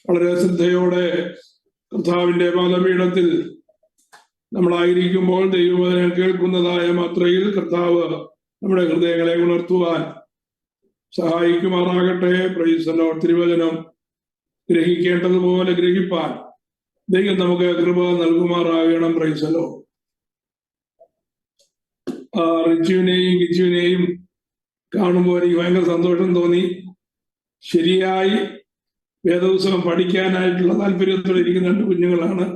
വളരെ ശ്രദ്ധയോടെ കർത്താവിന്റെ പാദപീഠത്തിൽ നമ്മളായിരിക്കുമ്പോൾ ദൈവവചനം കേൾക്കുന്നതായ മാത്രയിൽ കർത്താവ് നമ്മുടെ ഹൃദയങ്ങളെ ഉണർത്തുവാൻ സഹായിക്കുമാറാകട്ടെ. Praise the lord. തിരുവചനം ഗ്രഹിക്കേണ്ടതുപോലെ ഗ്രഹിപ്പാൻ ദൈവം നമുക്ക് കൃപ നൽകുമാറാകണം. Praise the lord. റിച്ചുവിനെയും കിച്ചുവിനെയും കാണുമ്പോൾ എനിക്ക് ഭയങ്കര സന്തോഷം തോന്നി. ശരിയായി വേദപുസ്തകം പഠിക്കാനായിട്ടുള്ള താല്പര്യത്തോടെ ഇരിക്കുന്ന രണ്ട് കുഞ്ഞുങ്ങളാണ്.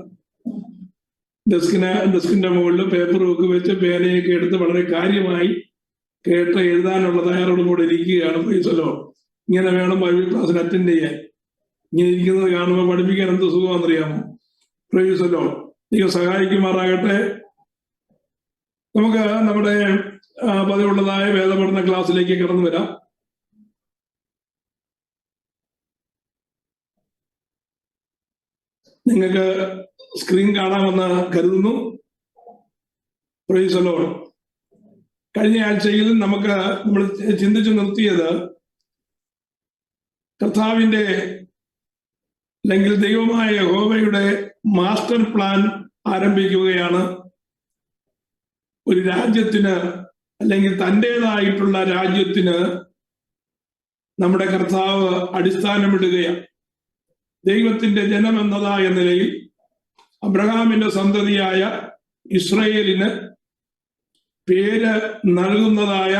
ഡെസ്കിന്റെ മുകളിൽ പേപ്പറും വെച്ച് പേനയൊക്കെ എടുത്ത് വളരെ കാര്യമായി കേട്ട് എഴുതാനുള്ള തയ്യാറോടുകൂടെ ഇരിക്കുകയാണ്. Price the Lord. ഇങ്ങനെ വേണം ബൈബിൾ ക്ലാസ്സിൽ അറ്റൻഡ് ചെയ്യാൻ. ഇങ്ങനെ ഇരിക്കുന്നത് കാണുമ്പോൾ പഠിപ്പിക്കാൻ എന്ത് സുഖമാണെന്നറിയാമോ? Price the Lord. ദൈവം സഹായിക്കുമാറാകട്ടെ. നമുക്ക് നമ്മുടെ പതിവുള്ളതായ വേദപഠന ക്ലാസ്സിലേക്ക് കടന്നു വരാം. നിങ്ങൾക്ക് സ്ക്രീൻ കാണാമെന്ന് കരുതുന്നു. Price the Lord. കഴിഞ്ഞ ആഴ്ചയിൽ നമ്മൾ ചിന്തിച്ചു നിർത്തിയത് കർത്താവിന്റെ അല്ലെങ്കിൽ ദൈവമായ യഹോവയുടെ മാസ്റ്റർ പ്ലാൻ ആരംഭിക്കുകയാണ്. ഒരു രാജ്യത്തിന് അല്ലെങ്കിൽ തൻ്റെതായിട്ടുള്ള രാജ്യത്തിന് നമ്മുടെ കർത്താവ് അടിസ്ഥാനമിടുകയാണ്. ദൈവത്തിന്റെ ജനം എന്നതായ നിലയിൽ അബ്രഹാമിന്റെ സന്തതിയായ ഇസ്രയേലിന് പേര് നൽകുന്നതായ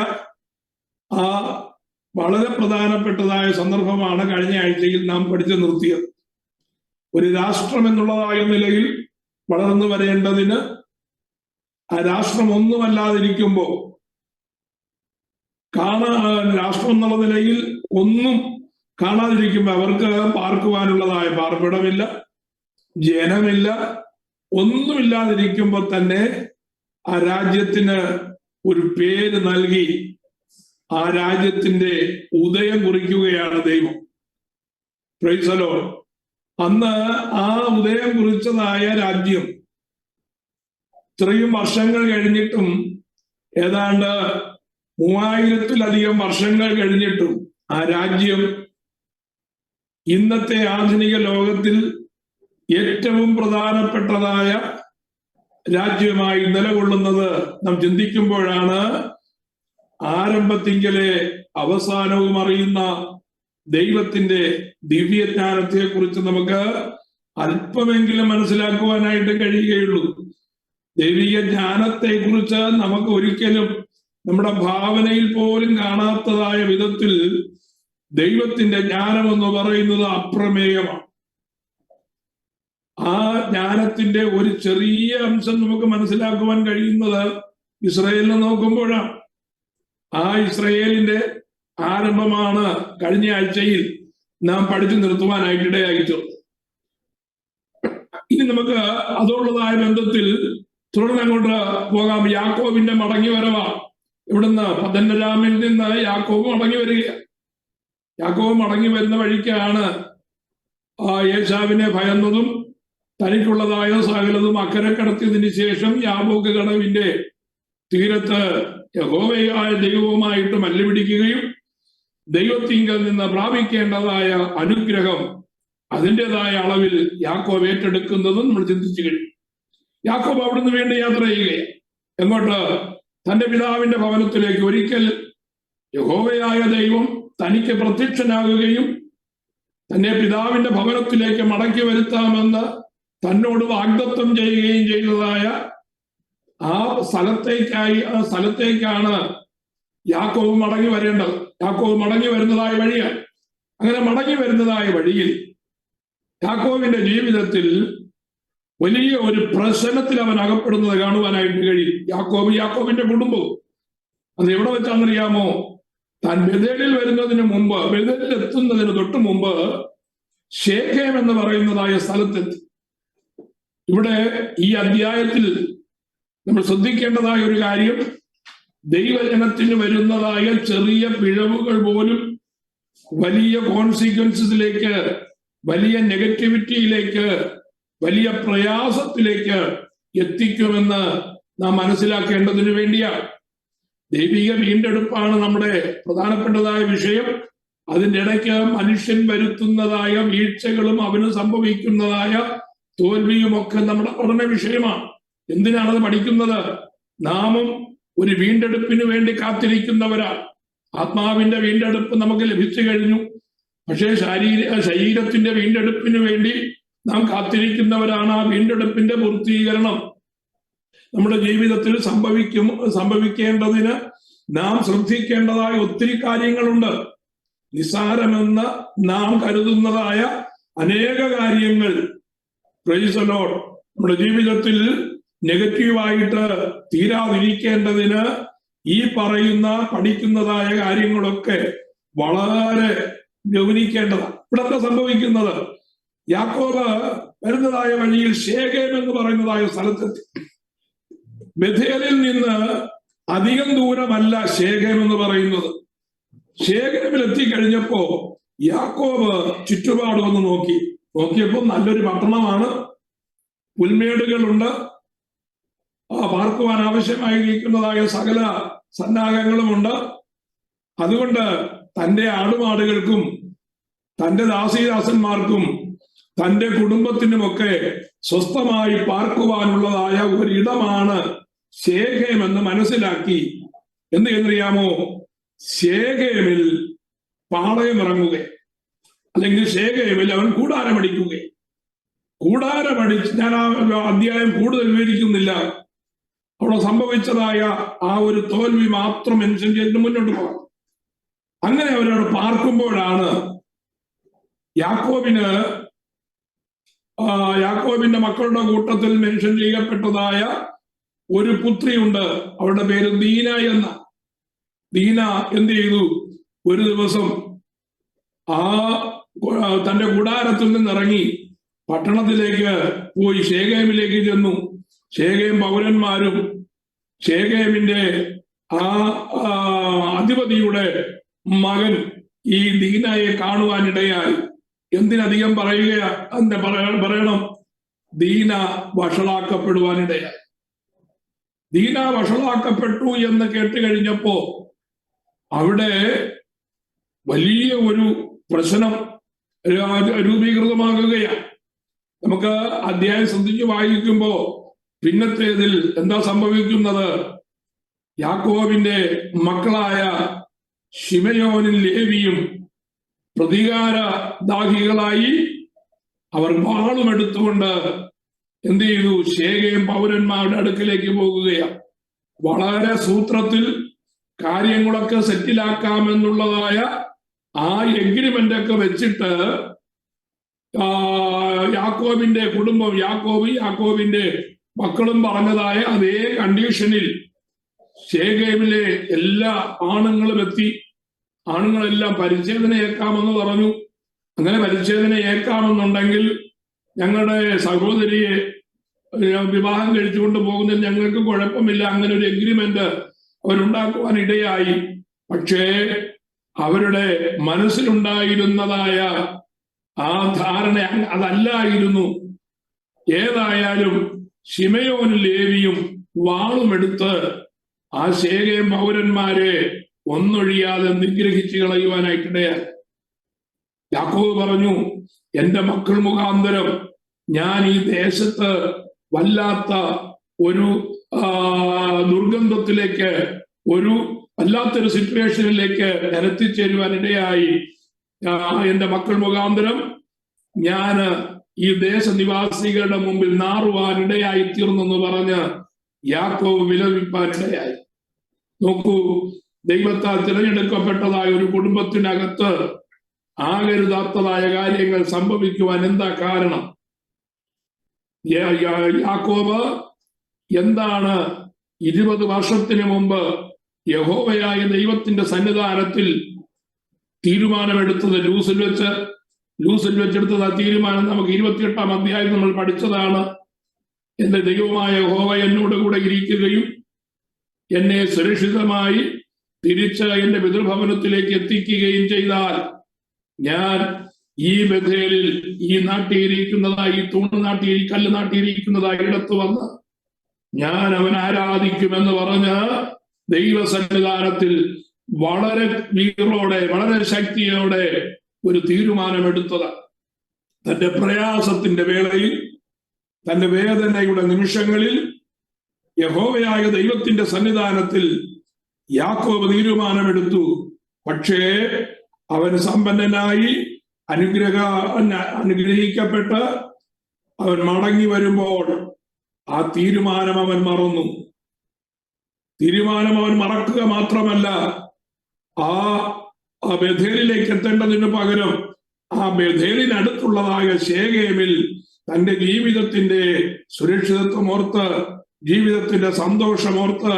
ആ വളരെ പ്രധാനപ്പെട്ടതായ സന്ദർഭമാണ് കഴിഞ്ഞ ആഴ്ചയിൽ നാം പഠിച്ചു നിർത്തിയത്. ഒരു രാഷ്ട്രം എന്നുള്ളതായ നിലയിൽ വളർന്നു വരേണ്ടതിന് ആ രാഷ്ട്രം ഒന്നുമല്ലാതിരിക്കുമ്പോൾ രാഷ്ട്രം എന്നുള്ള നിലയിൽ ഒന്നും കാണാതിരിക്കുമ്പോൾ അവർക്ക് പാർക്കുവാനുള്ളതായ പാർപ്പിടമില്ല, ജനമില്ല, ഒന്നുമില്ലാതിരിക്കുമ്പോൾ തന്നെ ആ രാജ്യത്തിന് ഒരു പേര് നൽകി ആ രാജ്യത്തിന്റെ ഉദയം കുറിക്കുകയാണ് ദൈവം. Price the Lord. അന്ന് ആ ഉദയം കുറിച്ചതായ രാജ്യം ഇത്രയും വർഷങ്ങൾ കഴിഞ്ഞിട്ടും, ഏതാണ്ട് 3000-ലധികം വർഷങ്ങൾ കഴിഞ്ഞിട്ടും ആ രാജ്യം ഇന്നത്തെ ആധുനിക ലോകത്തിൽ ഏറ്റവും പ്രധാനപ്പെട്ടതായ രാജ്യമായി നിലകൊള്ളുന്നത് നാം ചിന്തിക്കുമ്പോഴാണ് ആരംഭത്തിങ്കലെ അവസാനവും അറിയുന്ന ദൈവത്തിന്റെ ദിവ്യജ്ഞാനത്തെ കുറിച്ച് നമുക്ക് അല്പമെങ്കിലും മനസ്സിലാക്കുവാനായിട്ട് കഴിയുകയുള്ളൂ. ദൈവിക ജ്ഞാനത്തെ കുറിച്ച് നമുക്ക് ഒരിക്കലും നമ്മുടെ ഭാവനയിൽ പോലും കാണാത്തതായ വിധത്തിൽ ദൈവത്തിന്റെ ജ്ഞാനം എന്ന് പറയുന്നത് അപ്രമേയമാണ്. ആ ജ്ഞാനത്തിന്റെ ഒരു ചെറിയ അംശം നമുക്ക് മനസ്സിലാക്കുവാൻ കഴിയുന്നത് ഇസ്രായേലിനെ നോക്കുമ്പോഴാണ്. ആ ഇസ്രായേലിന്റെ ആരംഭമാണ് കഴിഞ്ഞ ആഴ്ചയിൽ നാം പഠിച്ചു നിർത്തുവാനായിട്ട് ഇടയായിച്ചു. ഇനി നമുക്ക് അതുള്ളതായ ബന്ധത്തിൽ തുടർന്ന് അങ്ങോട്ട് പോകാം. യാക്കോബിന്റെ മടങ്ങി വരവാ. ഇവിടുന്ന് പദ്ദൻരാമിൽ നിന്ന് യാക്കോബ് മടങ്ങി വരിക. യാക്കോബ് മടങ്ങി വരുന്ന വഴിക്കാണ് ഏശാവിനെ ഭയന്നതും തനിക്കുള്ളതായ സകലതും അക്കരെ കടത്തിയതിന് ശേഷം യാബോക്ക് കടവിന്റെ തീരത്ത് യഹോവയായ ദൈവവുമായിട്ട് മല്ലുപിടിക്കുകയും ദൈവത്തിങ്കൽ നിന്ന് പ്രാപിക്കേണ്ടതായ അനുഗ്രഹം അതിൻ്റെതായ അളവിൽ യാക്കോബ് ഏറ്റെടുക്കുന്നതും നമ്മൾ ചിന്തിച്ചു കഴിഞ്ഞു. യാക്കോബ് അവിടുന്ന് വേണ്ടി യാത്ര ചെയ്യുകയാണ്. എങ്ങോട്ട്? തന്റെ പിതാവിന്റെ ഭവനത്തിലേക്ക്. ഒരിക്കൽ യഹോവയായ ദൈവം തനിക്ക് പ്രത്യക്ഷനാകുകയും തന്റെ പിതാവിന്റെ ഭവനത്തിലേക്ക് മടക്കി വരുത്താമെന്ന് തന്നോട് വാഗ്ദത്തം ചെയ്യുകയും ചെയ്തതായ ആ സ്ഥലത്തേക്കാണ് യാക്കോബ് മടങ്ങി വരേണ്ടത്. യാക്കോബ് മടങ്ങി വരുന്നതായ വഴിയാണ്. അങ്ങനെ മടങ്ങി വരുന്നതായ വഴിയിൽ യാക്കോബിന്റെ ജീവിതത്തിൽ വലിയ ഒരു പ്രശ്നത്തിൽ അവൻ അകപ്പെടുന്നത് കാണുവാനായിട്ട് കഴിയും. യാക്കോബിന്റെ കുടുംബവും. അത് എവിടെ വെച്ചാണെന്നറിയാമോ? താൻ ബേഥേലിൽ വരുന്നതിന് മുമ്പ്, ബേഥേലിൽ എത്തുന്നതിന് തൊട്ട് മുമ്പ് ശേഖേം എന്ന് പറയുന്നതായ സ്ഥലത്തെത്തി. ഇവിടെ ഈ അധ്യായത്തിൽ നമ്മൾ ശ്രദ്ധിക്കേണ്ടതായ ഒരു കാര്യം, ദൈവജനത്തിന് വരുന്നതായ ചെറിയ പിഴവുകൾ പോലും വലിയ കോൺസിക്വൻസിലേക്ക്, വലിയ നെഗറ്റിവിറ്റിയിലേക്ക്, വലിയ പ്രയാസത്തിലേക്ക് എത്തിക്കുമെന്ന് നാം മനസ്സിലാക്കേണ്ടതിനു വേണ്ടിയാണ്. ദൈവിക വീണ്ടെടുപ്പാണ് നമ്മുടെ പ്രധാനപ്പെട്ടതായ വിഷയം. അതിൻ്റെ ഇടയ്ക്ക് മനുഷ്യൻ വരുത്തുന്നതായ വീഴ്ചകളും അവന് സംഭവിക്കുന്നതായ തോൽവിയുമൊക്കെ നമ്മുടെ പഠന വിഷയമാണ്. എന്തിനാണത് പഠിക്കുന്നത്? നാമും ഒരു വീണ്ടെടുപ്പിന് വേണ്ടി കാത്തിരിക്കുന്നവരാണ്. ആത്മാവിന്റെ വീണ്ടെടുപ്പ് നമുക്ക് ലഭിച്ചു കഴിഞ്ഞു. പക്ഷേ ശരീരത്തിന്റെ വീണ്ടെടുപ്പിന് വേണ്ടി നാം കാത്തിരിക്കുന്നവരാണ്. ആ വീണ്ടെടുപ്പിന്റെ പൂർത്തീകരണം നമ്മുടെ ജീവിതത്തിൽ സംഭവിക്കേണ്ടതിന് നാം ശ്രദ്ധിക്കേണ്ടതായ ഒത്തിരി കാര്യങ്ങളുണ്ട്. നിസ്സാരമെന്ന് നാം കരുതുന്നതായ അനേക കാര്യങ്ങൾ പ്രൈസ് ദി ലോർഡ് നമ്മുടെ ജീവിതത്തിൽ നെഗറ്റീവായിട്ട് തീരാതിരിക്കേണ്ടതിന് ഈ പഠിക്കുന്നതായ കാര്യങ്ങളൊക്കെ വളരെ ഗൗനിക്കേണ്ടതാണ്. ഇവിടെ സംഭവിക്കുന്നത്, യാക്കോബ് വരുന്നതായ വഴിയിൽ ശേഖേം എന്ന് പറയുന്നതായ സ്ഥലത്തെത്തി. ബഥേലിൽ നിന്ന് അധികം ദൂരമല്ല ശേഖേം എന്ന് പറയുന്നത്. ശേഖേമിൽ എത്തിക്കഴിഞ്ഞപ്പോ യാക്കോബ് ചുറ്റുപാട് വന്ന് നോക്കിയപ്പോ നല്ലൊരു പട്ടണമാണ്, പുൽമേടുകളുണ്ട്, പാർക്കുവാൻ ആവശ്യമായിരിക്കുന്നതായ സകല സന്നാഹങ്ങളുമുണ്ട്. അതുകൊണ്ട് തന്റെ ആടുമാടുകൾക്കും തന്റെ ദാസീദാസന്മാർക്കും തന്റെ കുടുംബത്തിനുമൊക്കെ സ്വസ്ഥമായി പാർക്കുവാനുള്ളതായ ഒരിടമാണ് ശേഖേം എന്ന് മനസ്സിലാക്കി എന്ത് എന്നറിയാമോ? ശേഖേമിൽ പാളയമിറങ്ങുക, അല്ലെങ്കിൽ ശേഖേമിൽ അവൻ കൂടാരമടിക്കുക. ഞാൻ ആ അധ്യായം കൂടുതൽ വിവരിക്കുന്നില്ല. അവിടെ സംഭവിച്ചതായ ആ ഒരു തോൽവി മാത്രം മെൻഷൻ ചെയ്തിട്ട് മുന്നോട്ട് പോകാം. അങ്ങനെ അവരവിടെ പാർക്കുമ്പോഴാണ് യാക്കോബിന്റെ മക്കളുടെ കൂട്ടത്തിൽ മെൻഷൻ ചെയ്യപ്പെട്ടതായ ഒരു പുത്രിയുണ്ട്. അവരുടെ പേര് ദീന എന്ന. ദീന എന്ത് ചെയ്തു? ഒരു ദിവസം തന്റെ കൂടാരത്തിൽ നിന്നിറങ്ങി പട്ടണത്തിലേക്ക് പോയി ശേഖേമിലേക്ക് ചെന്നു. ശേഖേം പൗരന്മാരും ശേഖേമിന്റെ അധിപതിയുടെ മകൻ ഈ ദീനയെ കാണുവാനിടയായി. എന്തിനധികം പറയണം? ദീന വഷളാക്കപ്പെടുവാനിടയായി. ദീന വഷളാക്കപ്പെട്ടു എന്ന് കേട്ട് കഴിഞ്ഞപ്പോ അവിടെ വലിയ ഒരു പ്രശ്നം രൂപീകൃതമാകുകയാണ്. നമുക്ക് അധ്യായം ശ്രദ്ധിച്ച് വായിക്കുമ്പോ പിന്നത്തേതിൽ എന്താ സംഭവിക്കുന്നത്? യാക്കോബിന്റെ മക്കളായ ശിമയോനും ലേവിയും പ്രതികാരദാഹികളായി അവർ വാളുമെടുത്തുകൊണ്ട് എന്ത് ചെയ്തു? ശേഖേം പൗരന്മാരുടെ അടുക്കിലേക്ക് പോകുകയാണ്. വളരെ സൂത്രത്തിൽ കാര്യങ്ങളൊക്കെ സെറ്റിലാക്കാമെന്നുള്ളതായ ആ എഗ്രിമെന്റ് ഒക്കെ വെച്ചിട്ട് യാക്കോബിന്റെ കുടുംബം, യാക്കോബിന്റെ മക്കളും പറഞ്ഞതായ അതേ കണ്ടീഷനിൽ ശേഖേമിലെ എല്ലാ ആണുങ്ങളും എത്തി. ആണുങ്ങളെല്ലാം പരിച്ഛേദന ഏൽക്കാമെന്ന് പറഞ്ഞു. അങ്ങനെ പരിച്ഛേദന ഏൽക്കാമെന്നുണ്ടെങ്കിൽ ഞങ്ങളുടെ സഹോദരിയെ വിവാഹം കഴിച്ചുകൊണ്ട് പോകുന്നതിൽ ഞങ്ങൾക്ക് കുഴപ്പമില്ല. അങ്ങനെ ഒരു എഗ്രിമെന്റ് അവരുണ്ടാക്കുവാൻ ഇടയായി. പക്ഷേ അവരുടെ മനസ്സിലുണ്ടായിരുന്നതായ ആ ധാരണ അതല്ലായിരുന്നു. ഏതായാലും ശിമയോനും ലേവിയും വാളുമെടുത്ത് ആ ശേഖേം പൗരന്മാരെ ഒന്നൊഴിയാതെ നിഗ്രഹിച്ചു കളയുവാനായിട്ടിടയായി. യാക്കോബ് പറഞ്ഞു, എന്റെ മക്കൾ മുഖാന്തരം ഞാൻ ഈ ദേശത്ത് വല്ലാത്ത ഒരു ദുർഗന്ധത്തിലേക്ക്, വല്ലാത്തൊരു സിറ്റുവേഷനിലേക്ക് എത്തിച്ചേരുവാനിടയായി. എന്റെ മക്കൾ മുഖാന്തരം ഞാൻ ഈ ദേശനിവാസികളുടെ മുമ്പിൽ നാറുവാനിടയായി തീർന്നെന്ന് പറഞ്ഞ് യാക്കോബ് വിലപിപ്പാനിടയായി. നോക്കൂ, ദൈവത്താൽ തിരഞ്ഞെടുക്കപ്പെട്ടതായ ഒരു കുടുംബത്തിനകത്ത് ആകരുതാത്തതായ കാര്യങ്ങൾ സംഭവിക്കുവാൻ എന്താ കാരണം? യാക്കോബ് എന്താണ് 20 വർഷത്തിന് മുമ്പ് യഹോവയായ ദൈവത്തിന്റെ സന്നിധാനത്തിൽ തീരുമാനമെടുത്തത്? ലൂസിൽ വെച്ചെടുത്തത് ആ തീരുമാനം നമുക്ക് 28-ാം അധ്യായം നമ്മൾ പഠിച്ചതാണ്. എന്റെ ദൈവമായ യഹോവ എന്നോട് കൂടെ ഇരിക്കുകയും എന്നെ സുരക്ഷിതമായി തിരിച്ച് എന്റെ പിതൃഭവനത്തിലേക്ക് എത്തിക്കുകയും ചെയ്താൽ ഞാൻ ഈ ബഥേലിൽ ഈ നാട്ടിയിരിക്കുന്നതായി, ഈ കല്ല് നാട്ടിയിരിക്കുന്നതായി ഇടത്ത് വന്ന് ഞാൻ അവൻ ആരാധിക്കുമെന്ന് പറഞ്ഞ് ദൈവസന്നിധാനത്തിൽ വളരെ വീറോടെ, വളരെ ശക്തിയോടെ ഒരു തീരുമാനമെടുത്തത്. തന്റെ പ്രയാസത്തിന്റെ വേളയിൽ, തന്റെ വേദനയുടെ നിമിഷങ്ങളിൽ യഹോവയായ ദൈവത്തിന്റെ സന്നിധാനത്തിൽ യാക്കോബ് തീരുമാനമെടുത്തു. പക്ഷേ അവൻ സമ്പന്നനായി അനുഗ്രഹിക്കപ്പെട്ട് അവൻ മടങ്ങി വരുമ്പോൾ ആ തീരുമാനം അവൻ മറന്നു. തീരുമാനം അവൻ മറക്കുക മാത്രമല്ല, ആ ബേഥേലിലേക്ക് എത്തേണ്ടതിന് പകരം ആ ബേഥേലിനടുത്തുള്ളതായ ശേഖേമിൽ തന്റെ ജീവിതത്തിന്റെ സുരക്ഷിതത്വം ഓർത്ത്, ജീവിതത്തിന്റെ സന്തോഷമോർത്ത്,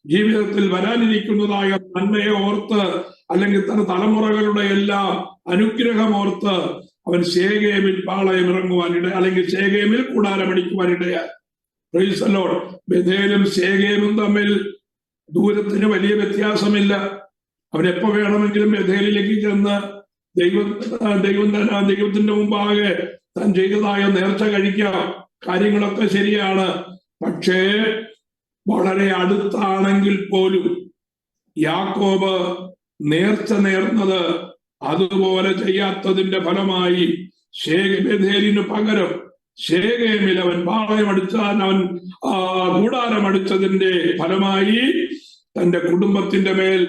ജീവിതത്തിൽ വരാനിരിക്കുന്നതായ നന്മയെ ഓർത്ത്, അല്ലെങ്കിൽ തന്റെ തലമുറകളുടെ എല്ലാ അനുഗ്രഹമോർത്ത് അവൻ ശേഖേമിൽ പാളയമിറങ്ങുവാനിട, അല്ലെങ്കിൽ ശേഖേമിൽ കൂടാരമടിക്കുവാനിടയായി. Praise the lord. ബേഥേലും ശേഖേമും തമ്മിൽ ദൂരത്തിന് വലിയ വ്യത്യാസമില്ല. അവനെപ്പോ വേണമെങ്കിലും ബേഥേലിലേക്ക് ചെന്ന് ദൈവത്തിന്റെ മുമ്പാകെ താൻ ചെയ്തതായ നേർച്ച കഴിക്കാം. കാര്യങ്ങളൊക്കെ ശരിയാണ്. പക്ഷേ വളരെ അടുത്താണെങ്കിൽ പോലും യാക്കോബ് നേർച്ച നേർന്നത് അതുപോലെ ചെയ്യാത്തതിന്റെ ഫലമായി ബേഥേലിന് പകരം ശേഖേമിൽ അവൻ അവൻ കൂടാരമടിച്ചതിന്റെ ഫലമായി തന്റെ കുടുംബത്തിന്റെ മേൽ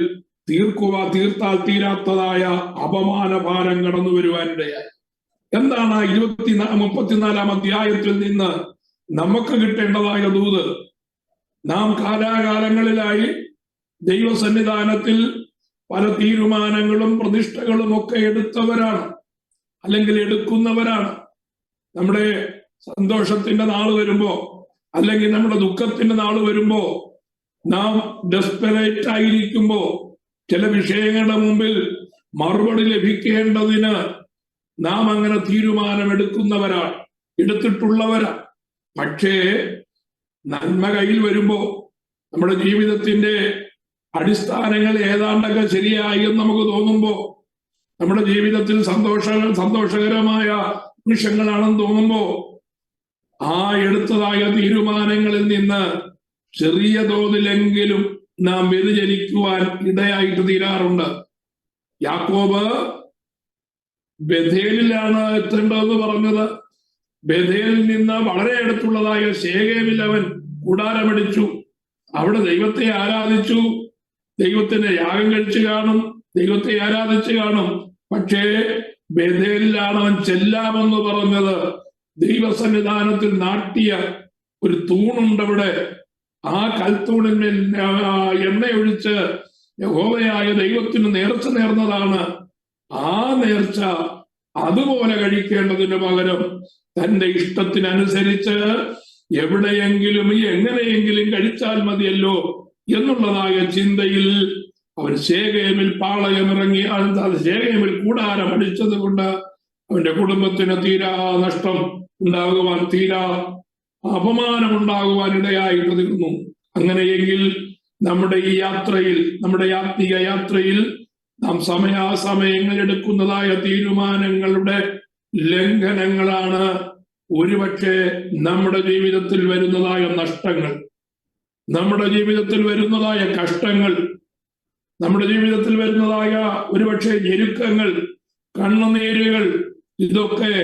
തീർത്താൽ തീരാത്തതായ അപമാന ഭാരം കടന്നു വരുവാനിടയായി. എന്താണ് 34 അധ്യായത്തിൽ നിന്ന് നമുക്ക് കിട്ടേണ്ടതായ ദൂത്? നാം കാലാകാലങ്ങളിലായി ദൈവസന്നിധാനത്തിൽ പല തീരുമാനങ്ങളും പ്രതിഷ്ഠകളും ഒക്കെ എടുത്തവരാണ്, അല്ലെങ്കിൽ എടുക്കുന്നവരാണ്. നമ്മുടെ സന്തോഷത്തിന്റെ നാള് വരുമ്പോ, അല്ലെങ്കിൽ നമ്മുടെ ദുഃഖത്തിന്റെ നാള് വരുമ്പോ, നാം ഡെസ്പെറേറ്റ് ആയിരിക്കുമ്പോ, ചില വിഷയങ്ങളുടെ മുമ്പിൽ മറുപടി ലഭിക്കേണ്ടതിന് നാം അങ്ങനെ തീരുമാനമെടുക്കുന്നവരാണ്, എടുത്തിട്ടുള്ളവരാണ്. പക്ഷേ നന്മ കയ്യിൽ വരുമ്പോ, നമ്മുടെ ജീവിതത്തിന്റെ അടിസ്ഥാനങ്ങൾ ഏതാണ്ടൊക്കെ ശരിയായി എന്ന് നമുക്ക് തോന്നുമ്പോ, നമ്മുടെ ജീവിതത്തിൽ സന്തോഷകരമായ നിമിഷങ്ങളാണെന്ന് തോന്നുമ്പോ, ആ എടുത്തതായ തീരുമാനങ്ങളിൽ നിന്ന് ചെറിയ തോതിലെങ്കിലും നാം വ്യതിചലിക്കുവാൻ ഇടയായിട്ട് തീരാറുണ്ട്. യാക്കോബ് ബേഥേലിലാണ് എത്തേണ്ടതെന്ന് പറഞ്ഞത്. ബേഥേലിൽ നിന്ന് വളരെ അടുത്തുള്ളതായ ശേഖേമിൽ അവൻ കൂടാരമടിച്ചു. അവിടെ ദൈവത്തെ ആരാധിച്ചു, ദൈവത്തിന്റെ യാഗം കഴിച്ചു കാണും, ദൈവത്തെ ആരാധിച്ചു കാണും. പക്ഷേ ബേഥേലിലാണ് അവൻ ചെല്ലാമെന്ന് പറഞ്ഞത്. ദൈവസന്നിധാനത്തിൽ നാട്ടിയ ഒരു തൂണുണ്ടവിടെ. ആ കൽത്തൂണിന്മേൽ എണ്ണയൊഴിച്ച് യഹോവയായ ദൈവത്തിന് നേർച്ച നേർന്നതാണ്. ആ നേർച്ച അതുപോലെ കഴിക്കേണ്ടതിന് പകരം തന്റെ ഇഷ്ടത്തിനനുസരിച്ച് എവിടെയെങ്കിലും എങ്ങനെയെങ്കിലും കഴിച്ചാൽ മതിയല്ലോ എന്നുള്ളതായ ചിന്തയിൽ അവൻ ശേഖേമിൽ പാളയമിറങ്ങി. ശേഖേമിൽ കൂടാരം അടിച്ചത് കൊണ്ട് അവന്റെ കുടുംബത്തിന് തീരാ നഷ്ടം ഉണ്ടാകുവാൻ, തീരാ അപമാനം ഉണ്ടാകുവാൻ ഇടയായിട്ട് തീർന്നു. അങ്ങനെയെങ്കിൽ നമ്മുടെ ഈ യാത്രയിൽ, നമ്മുടെ ആത്മീയ യാത്രയിൽ നാം സമയാസമയങ്ങൾ എടുക്കുന്നതായ തീരുമാനങ്ങളുടെ ലംഘനങ്ങളാണ് ഒരുപക്ഷെ നമ്മുടെ ജീവിതത്തിൽ വരുന്നതായ നഷ്ടങ്ങൾ, നമ്മുടെ ജീവിതത്തിൽ വരുന്നതായ കഷ്ടങ്ങൾ, നമ്മുടെ ജീവിതത്തിൽ വരുന്നതായ ഒരുപക്ഷെ ഞെരുക്കങ്ങൾ, കണ്ണുനീരുകൾ, ഇതൊക്കെ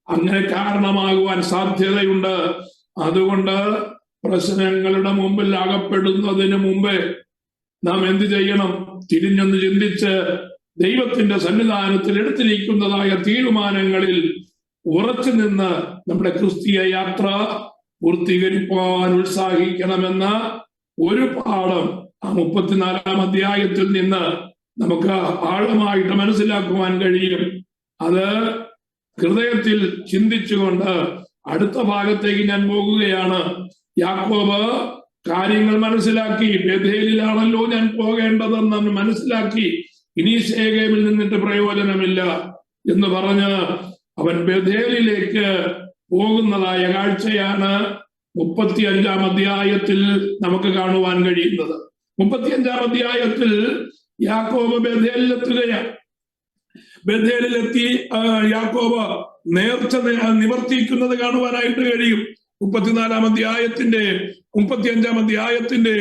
അങ്ങനെ കാരണമാകുവാൻ സാധ്യതയുണ്ട്. അതുകൊണ്ട് പ്രശ്നങ്ങളുടെ മുമ്പിൽ അകപ്പെടുന്നതിന് മുമ്പ് നാം എന്ത് ചെയ്യണം? തിരിഞ്ഞൊന്ന് ചിന്തിച്ച് ദൈവത്തിന്റെ സന്നിധാനത്തിൽ എടുത്തിരിക്കുന്നതായ തീരുമാനങ്ങളിൽ ഉറച്ചു നിന്ന് നമ്മുടെ ക്രിസ്തീയ യാത്ര പൂർത്തീകരിക്കാൻ ഉത്സാഹിക്കണമെന്ന ഒരു പാഠം ആ 34 അധ്യായത്തിൽ നിന്ന് നമുക്ക് ആഴമായിട്ട് മനസ്സിലാക്കുവാൻ കഴിയും. അത് ഹൃദയത്തിൽ ചിന്തിച്ചുകൊണ്ട് അടുത്ത ഭാഗത്തേക്ക് ഞാൻ പോകുകയാണ്. യാക്കോബ് കാര്യങ്ങൾ മനസ്സിലാക്കി. ബേഥേലിലാണല്ലോ ഞാൻ പോകേണ്ടതെന്ന് മനസ്സിലാക്കി. ഇനി ശേഖേമിൽ നിന്നിട്ട് പ്രയോജനമില്ല എന്ന് പറഞ്ഞ് അവൻ ബേഥേലിലേക്ക് പോകുന്നതായ കാഴ്ചയാണ് 35 അധ്യായത്തിൽ നമുക്ക് കാണുവാൻ കഴിയുന്നത്. 35 അധ്യായത്തിൽ യാക്കോബ് ബേഥേലിലെത്തുകയാണ്. ബേഥേലിലെത്തി യാക്കോബ് നേർച്ച നിവർത്തിക്കുന്നത് കാണുവാനായിട്ട് കഴിയും. 35 അധ്യായത്തിന്റെ 35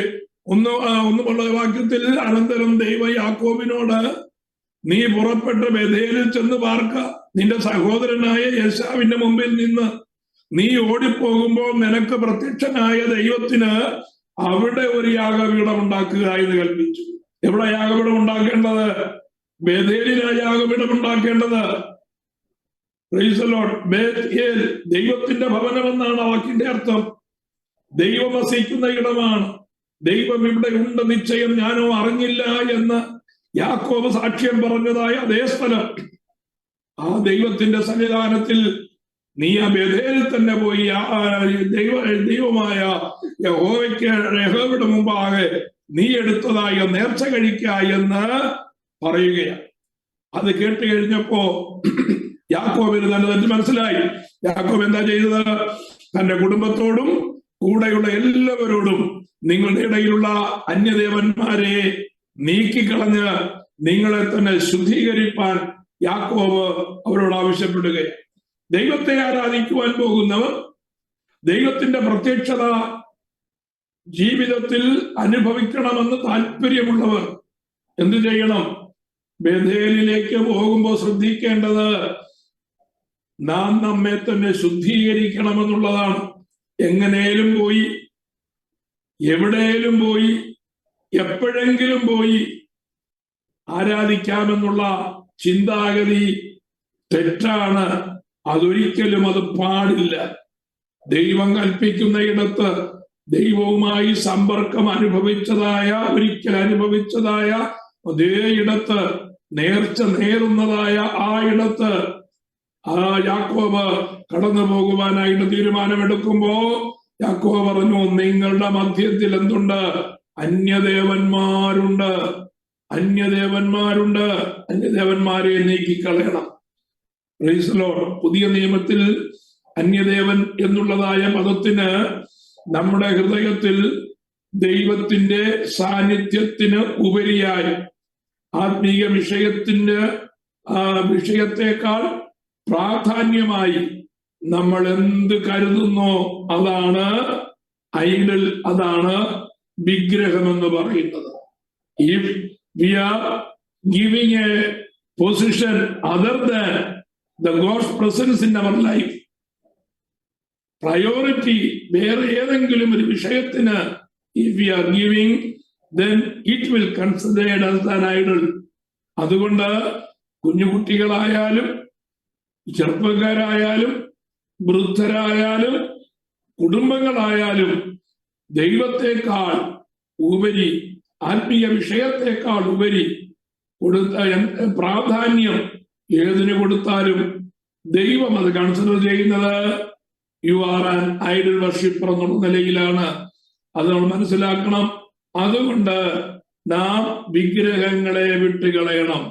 ഒന്നുമുള്ള വാക്യത്തിൽ അനന്തരം ദൈവം യാക്കോബിനോട് നീ പുറപ്പെട്ട് ബേഥേലിൽ ചെന്ന് പാർക്ക. നിന്റെ സഹോദരനായ യേശാവിന്റെ മുമ്പിൽ നിന്ന് നീ ഓടിപ്പോകുമ്പോൾ നിനക്ക് പ്രത്യക്ഷനായ ദൈവത്തിന് അവിടെ ഒരു യാഗപീഠം ഉണ്ടാക്കുക എന്ന് കൽപ്പിച്ചു. എവിടെ യാഗപീഠം ഉണ്ടാക്കേണ്ടത്? ബേഥേലിനാ യാഗപീഠം ഉണ്ടാക്കേണ്ടത്. Price the Lord. ബേഥേൽ ദൈവത്തിന്റെ ഭവനം എന്നാണ് വാക്കിന്റെ അർത്ഥം. ദൈവം വസിക്കുന്ന ഇടമാണ്. ദൈവം ഇവിടെ ഉണ്ട് നിശ്ചയം ഞാനോ അറിഞ്ഞില്ല എന്ന് യാക്കോബ് സാക്ഷ്യം പറഞ്ഞതായ അതേ സ്ഥലം. ആ ദൈവത്തിന്റെ സന്നിധാനത്തിൽ നീ ആ ബേഥേലിൽ തന്നെ പോയി ദൈവമായ യഹോവയുടെ മുമ്പാകെ നീ എടുത്തതായ നേർച്ച കഴിക്ക എന്ന് പറയുകയാണ്. അത് കേട്ട് കഴിഞ്ഞപ്പോ യാക്കോബിന് തന്നെ തെറ്റ് മനസ്സിലായി. യാക്കോബ് എന്താ ചെയ്തത്? തന്റെ കുടുംബത്തോടും കൂടെയുള്ള എല്ലാവരോടും നിങ്ങളുടെ ഇടയിലുള്ള അന്യദേവന്മാരെ നീക്കിക്കളഞ്ഞ് നിങ്ങളെ തന്നെ ശുദ്ധീകരിപ്പാൻ യാക്കോബ് അവരോട് ആവശ്യപ്പെടുകയാണ്. ദൈവത്തെ ആരാധിക്കുവാൻ പോകുന്നവർ, ദൈവത്തിന്റെ പ്രത്യക്ഷത ജീവിതത്തിൽ അനുഭവിക്കണമെന്ന് താല്പര്യമുള്ളവർ എന്തു ചെയ്യണം? ബേഥേലിലേക്ക് പോകുമ്പോൾ ശ്രദ്ധിക്കേണ്ടത് നാം നമ്മെ തന്നെ ശുദ്ധീകരിക്കണമെന്നുള്ളതാണ്. എങ്ങനെയും പോയി, എവിടെയെങ്കിലും പോയി, എപ്പോഴെങ്കിലും പോയി ആരാധിക്കാമെന്നുള്ള ചിന്താഗതി തെറ്റാണ്. അതൊരിക്കലും അത് പാടില്ല. ദൈവം കൽപ്പിക്കുന്ന ഇടത്ത് ദൈവവുമായി സമ്പർക്കം ഒരിക്കൽ അനുഭവിച്ചതായ അതേ ഇടത്ത് നേർച്ച നേരുന്നതായ ആ ഇടത്ത് യാക്കോബ് കടന്നു പോകുവാനായിട്ട് തീരുമാനമെടുക്കുമ്പോ യാക്കോബ് പറഞ്ഞു, നിങ്ങളുടെ മധ്യത്തിൽ എന്തുണ്ട്? അന്യദേവന്മാരുണ്ട്. അന്യദേവന്മാരെ നീക്കിക്കളയണം. Praise the lord. പുതിയ നിയമത്തിൽ അന്യദേവൻ എന്നുള്ളതായ പദത്തിന് നമ്മുടെ ഹൃദയത്തിൽ ദൈവത്തിന്റെ സാന്നിധ്യത്തിന് ഉപരിയായി ആത്മീയ വിഷയത്തെക്കാൾ പ്രാധാന്യമായി നമ്മൾ എന്ത് കരുതുന്നോ അതാണ് ഐഡൽ, അതാണ് വിഗ്രഹം എന്ന് പറയുന്നത്. If we are giving a position other than the God's presence in our life, priority വേറെ ഏതെങ്കിലും ഒരു വിഷയത്തിന് if we are giving, then it will considered as an idol. അതുകൊണ്ട് കുഞ്ഞുകുട്ടികളായാലും ചെറുപ്പക്കാരായാലും വൃദ്ധരായാലും കുടുംബങ്ങളായാലും ദൈവത്തെക്കാൾ ഉപരി, ആത്മീയ വിഷയത്തെക്കാൾ ഉപരി പ്രാധാന്യം ഏതിന് കൊടുത്താലും ദൈവം അത് കൺസിഡർ ചെയ്യുന്നത് you are an idol worshipper എന്നുള്ള നിലയിലാണ്. അത് നമ്മൾ മനസ്സിലാക്കണം. അതുകൊണ്ട് നാം വിഗ്രഹങ്ങളെ വിട്ടുകളയണം.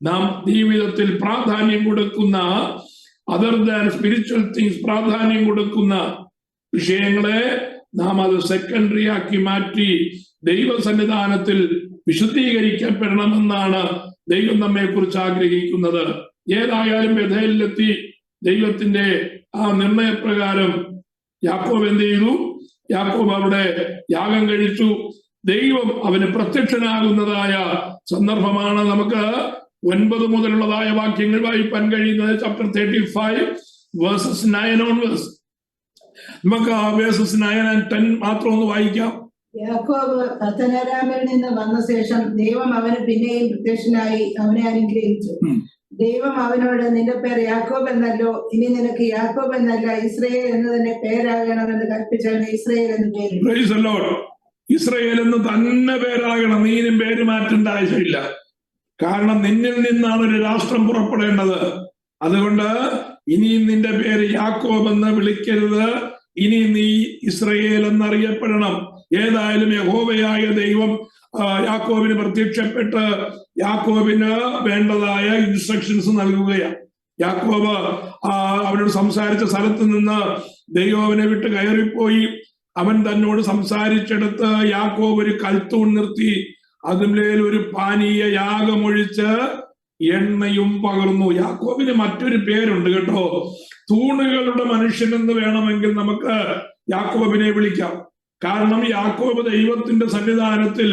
നാം ജീവിതത്തിൽ പ്രാധാന്യം കൊടുക്കുന്ന അതർ ദാൻ സ്പിരിച്വൽ തിങ്സ് പ്രാധാന്യം കൊടുക്കുന്ന വിഷയങ്ങളെ നാം അത് സെക്കൻഡറി ആക്കി മാറ്റി ദൈവസന്നിധാനത്തിൽ വിശുദ്ധീകരിക്കപ്പെടണമെന്നാണ് ദൈവം നമ്മെ കുറിച്ച് ആഗ്രഹിക്കുന്നത്. ഏതായാലും ബേഥേലിലെത്തി ദൈവത്തിന്റെ ആ നിർണയപ്രകാരം യാക്കോബ് എന്ത് ചെയ്തു? യാക്കോബ് അവിടെ യാഗം കഴിച്ചു. ദൈവം അവന് പ്രത്യക്ഷനാകുന്നതായ സന്ദർഭമാണ് നമുക്ക് 9 മുതലുള്ളതായ വാക്യങ്ങൾ വായിപ്പാൻ കഴിയുന്നത്. Chapter 35 versus 9 onwards. നമുക്ക് ആ വേഴ്സസ് 9 and 10 മാത്രം ഒന്ന് വായിക്കാം. യാക്കോബ് പദ്ദൻഅരാമിൽ നിന്ന് വന്ന ശേഷം ദൈവം അവന് പിന്നെയും പ്രത്യക്ഷനായി അവനെ അനുഗ്രഹിച്ചു. ദൈവം അവനോട്, നിന്റെ പേർ യാക്കോബ് എന്നല്ലോ, ഇനി നിനക്ക് യാക്കോബ് എന്നല്ല ഇസ്രയേൽ എന്ന് തന്നെ പേരാകണമെന്ന് കൽപ്പിച്ചവന് ഇസ്രയേൽ എന്ന് പേര്. ഇസ്രയേൽ എന്ന് തന്നെ പേരാകണം. നീനും പേര് മാറ്റേണ്ട ആവശ്യമില്ല. കാരണം നിന്നിൽ നിന്നാണ് ഒരു രാഷ്ട്രം പുറപ്പെടേണ്ടത്. അതുകൊണ്ട് ഇനിയും നിന്റെ പേര് യാക്കോബ് എന്ന് വിളിക്കരുത്. ഇനി നീ ഇസ്രയേൽ എന്നറിയപ്പെടണം. ഏതായാലും യഹോവയായ ദൈവം യാക്കോബിന് പ്രത്യക്ഷപ്പെട്ട് യാക്കോബിന് വേണ്ടതായ ഇൻസ്ട്രക്ഷൻസ് നൽകുകയാണ്. യാക്കോബ് അവനോട് സംസാരിച്ച സ്ഥലത്ത് നിന്ന് ദൈവം അവനെ വിട്ട് കയറിപ്പോയി. അവൻ തന്നോട് സംസാരിച്ചെടുത്ത് യാക്കോബ് ഒരു കൽത്തൂൺ നിർത്തി അതിന്മേൽ ഒരു പാനീയ യാഗമൊഴിച്ച് എണ്ണയും പകർന്നു. യാക്കോബിന് മറ്റൊരു പേരുണ്ട് കേട്ടോ. തൂണുകളുടെ മനുഷ്യൻ എന്ന് വേണമെങ്കിൽ നമുക്ക് യാക്കോബിനെ വിളിക്കാം. കാരണം യാക്കോബ് ദൈവത്തിന്റെ സന്നിധാനത്തിൽ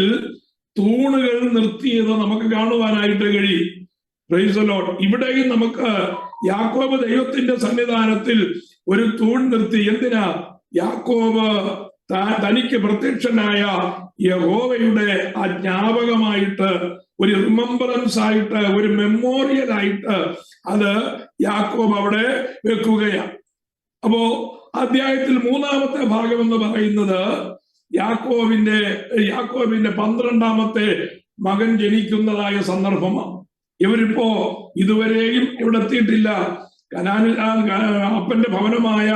തൂണുകൾ നിർത്തിയത് നമുക്ക് കാണുവാനായിട്ട് കഴിയും. Price the Lord. ഇവിടെയും നമുക്ക് യാക്കോബ് ദൈവത്തിന്റെ സന്നിധാനത്തിൽ ഒരു തൂൺ നിർത്തി. എന്തിനാ? യാക്കോബ് തനിക്ക് പ്രത്യക്ഷനായ യഹോവയുടെ ആ ജ്ഞാപകമായിട്ട്, ഒരു റിമംബറൻസ് ആയിട്ട്, ഒരു മെമ്മോറിയൽ ആയിട്ട് അത് യാക്കോബ് അവിടെ വെക്കുകയാണ്. അപ്പോ അധ്യായത്തിൽ 3-ാമത്തെ ഭാഗം എന്ന് പറയുന്നത് യാക്കോബിന്റെ 12-ാമത്തെ മകൻ ജനിക്കുന്നതായ സന്ദർഭമാണ്. ഇവരിപ്പോ ഇതുവരെയും ഇവിടെ എത്തിയിട്ടില്ല. കനാനിൽ അപ്പന്റെ ഭവനമായ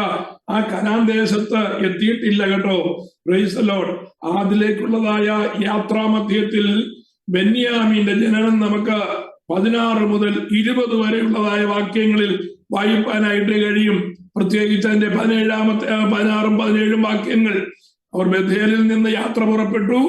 ആ കനാൻ ദേശത്ത് എത്തിയിട്ടില്ല കേട്ടോ. Praise the lord. അതിലേക്കുള്ളതായ യാത്രാമധ്യത്തിൽ ബെന്യാമീന്റെ ജനനം നമുക്ക് 16 മുതൽ 20 വരെയുള്ളതായ വാക്യങ്ങളിൽ വായിപ്പാനായിട്ട് കഴിയും. പ്രത്യേകിച്ച് അതിന്റെ 16ഉം 17ഉം വാക്യങ്ങൾ. അവർ ബഥേലിൽ നിന്ന് യാത്ര പുറപ്പെട്ടു.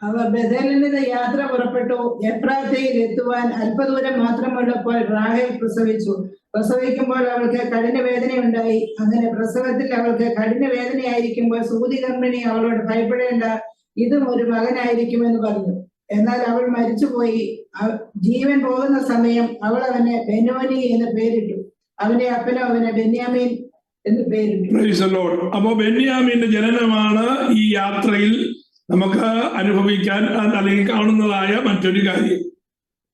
അവർ ബഥേലിൽ നിന്ന് യാത്ര പുറപ്പെട്ടു. എഫ്രാത്തയിൽ എത്തുവാൻ അല്പദൂരം മാത്രമുള്ളപ്പോൾ റാഹേൽ പ്രസവിച്ചു. പ്രസവിക്കുമ്പോൾ അവൾക്ക് കഠിന വേദനയുണ്ടായി. അങ്ങനെ പ്രസവത്തിൽ അവൾക്ക് കഠിന വേദനയായിരിക്കുമ്പോൾ സൂതികർമ്മിണി അവളോട് ഭയപ്പെടേണ്ട, ഇതും ഒരു മകനായിരിക്കുമെന്ന് പറഞ്ഞു. എന്നാൽ അവൾ മരിച്ചുപോയി. ജീവൻ പോകുന്ന സമയം അവൾ അവന് ബെനോനി എന്ന് പേരിട്ടു. അവന്റെ അപ്പനോ അവന് ബെന്യാമീൻ എന്ന് പേരിട്ടു. Price the Lord. അപ്പോ ബെന്യാമീന്റെ ജനനമാണ് ഈ യാത്രയിൽ നമുക്ക് അനുഭവിക്കാൻ അല്ലെങ്കിൽ കാണുന്നതായ മറ്റൊരു കാര്യം.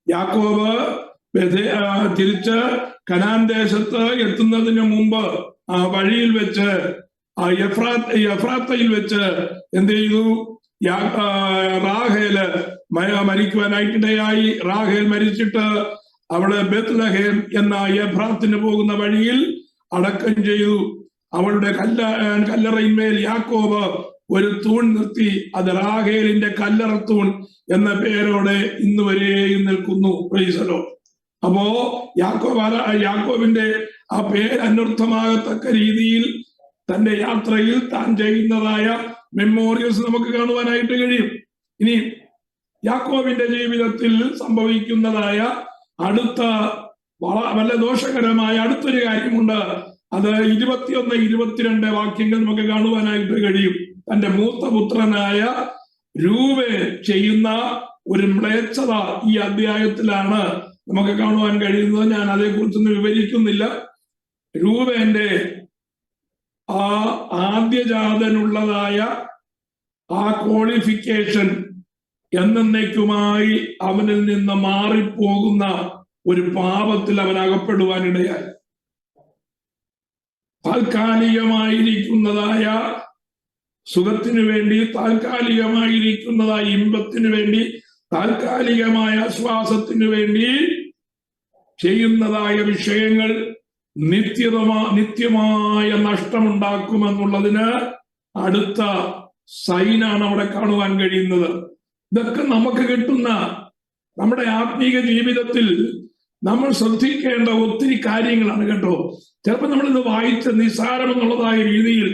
യാക്കോബ് തിരിച്ച് കനാൻ ദേശത്ത് എത്തുന്നതിന് മുമ്പ് ആ വഴിയിൽ വെച്ച് എഫ്രാത്തയിൽ വെച്ച് എന്ത് ചെയ്തു? റാഹേല് മരിക്കുവാനായിട്ടിടയായി. റാഹേൽ മരിച്ചിട്ട് അവള് ബെത്ലഹേം എന്ന എഫ്രാത്തിന് പോകുന്ന വഴിയിൽ അടക്കം ചെയ്തു. അവളുടെ കല്ലറയിന്മേൽ യാക്കോബ് ഒരു തൂൺ നിർത്തി. അത് റാഹേലിന്റെ കല്ലറത്തൂൺ എന്ന പേരോടെ ഇന്ന് വരെയും നിൽക്കുന്നു. Price the Lord. അപ്പോ യാക്കോബിന്റെ ആ പേര് അനർത്ഥമാകത്തക്ക രീതിയിൽ തന്റെ യാത്രയിൽ താൻ ചെയ്യുന്നതായ മെമ്മോറിയൽസ് നമുക്ക് കാണുവാനായിട്ട് കഴിയും. ഇനി യാക്കോബിന്റെ ജീവിതത്തിൽ സംഭവിക്കുന്നതായ അടുത്ത വല്ല ദോഷകരമായ അടുത്തൊരു കാര്യമുണ്ട്. അത് 21, 22 വാക്യങ്ങൾ നമുക്ക് കാണുവാനായിട്ട് കഴിയും. തന്റെ മൂത്ത പുത്രനായ രൂബേൻ ചെയ്യുന്ന ഒരു മ്ലേച്ഛത ഈ അധ്യായത്തിലാണ് നമുക്ക് കാണുവാൻ കഴിയുന്നത്. ഞാൻ അതേക്കുറിച്ചൊന്നും വിവരിക്കുന്നില്ല. രൂബേന്റെ ആ ആദ്യജാതനുള്ളതായ ആ ക്വാളിഫിക്കേഷൻ എന്നേക്കുമായി അവനിൽ നിന്ന് മാറിപ്പോകുന്ന ഒരു പാപത്തിൽ അവൻ അകപ്പെടുവാനിടയായി. താൽക്കാലികമായിരിക്കുന്നതായ സുഖത്തിനു വേണ്ടി, താൽക്കാലികമായിരിക്കുന്നതായ ഇമ്പത്തിനു വേണ്ടി, താൽക്കാലികമായ ആശ്വാസത്തിനു വേണ്ടി ചെയ്യുന്നതായ വിഷയങ്ങൾ നിത്യമായ നഷ്ടമുണ്ടാക്കുമെന്നുള്ളതിന് അടുത്ത സൈനാണ് അവിടെ കാണുവാൻ കഴിയുന്നത്. ഇതൊക്കെ നമുക്ക് കിട്ടുന്ന നമ്മുടെ ആത്മീക ജീവിതത്തിൽ നമ്മൾ ശ്രദ്ധിക്കേണ്ട ഒത്തിരി കാര്യങ്ങളാണ് കേട്ടോ. ചിലപ്പോൾ നമ്മളിത് വായിച്ച് നിസ്സാരമെന്നുള്ളതായ രീതിയിൽ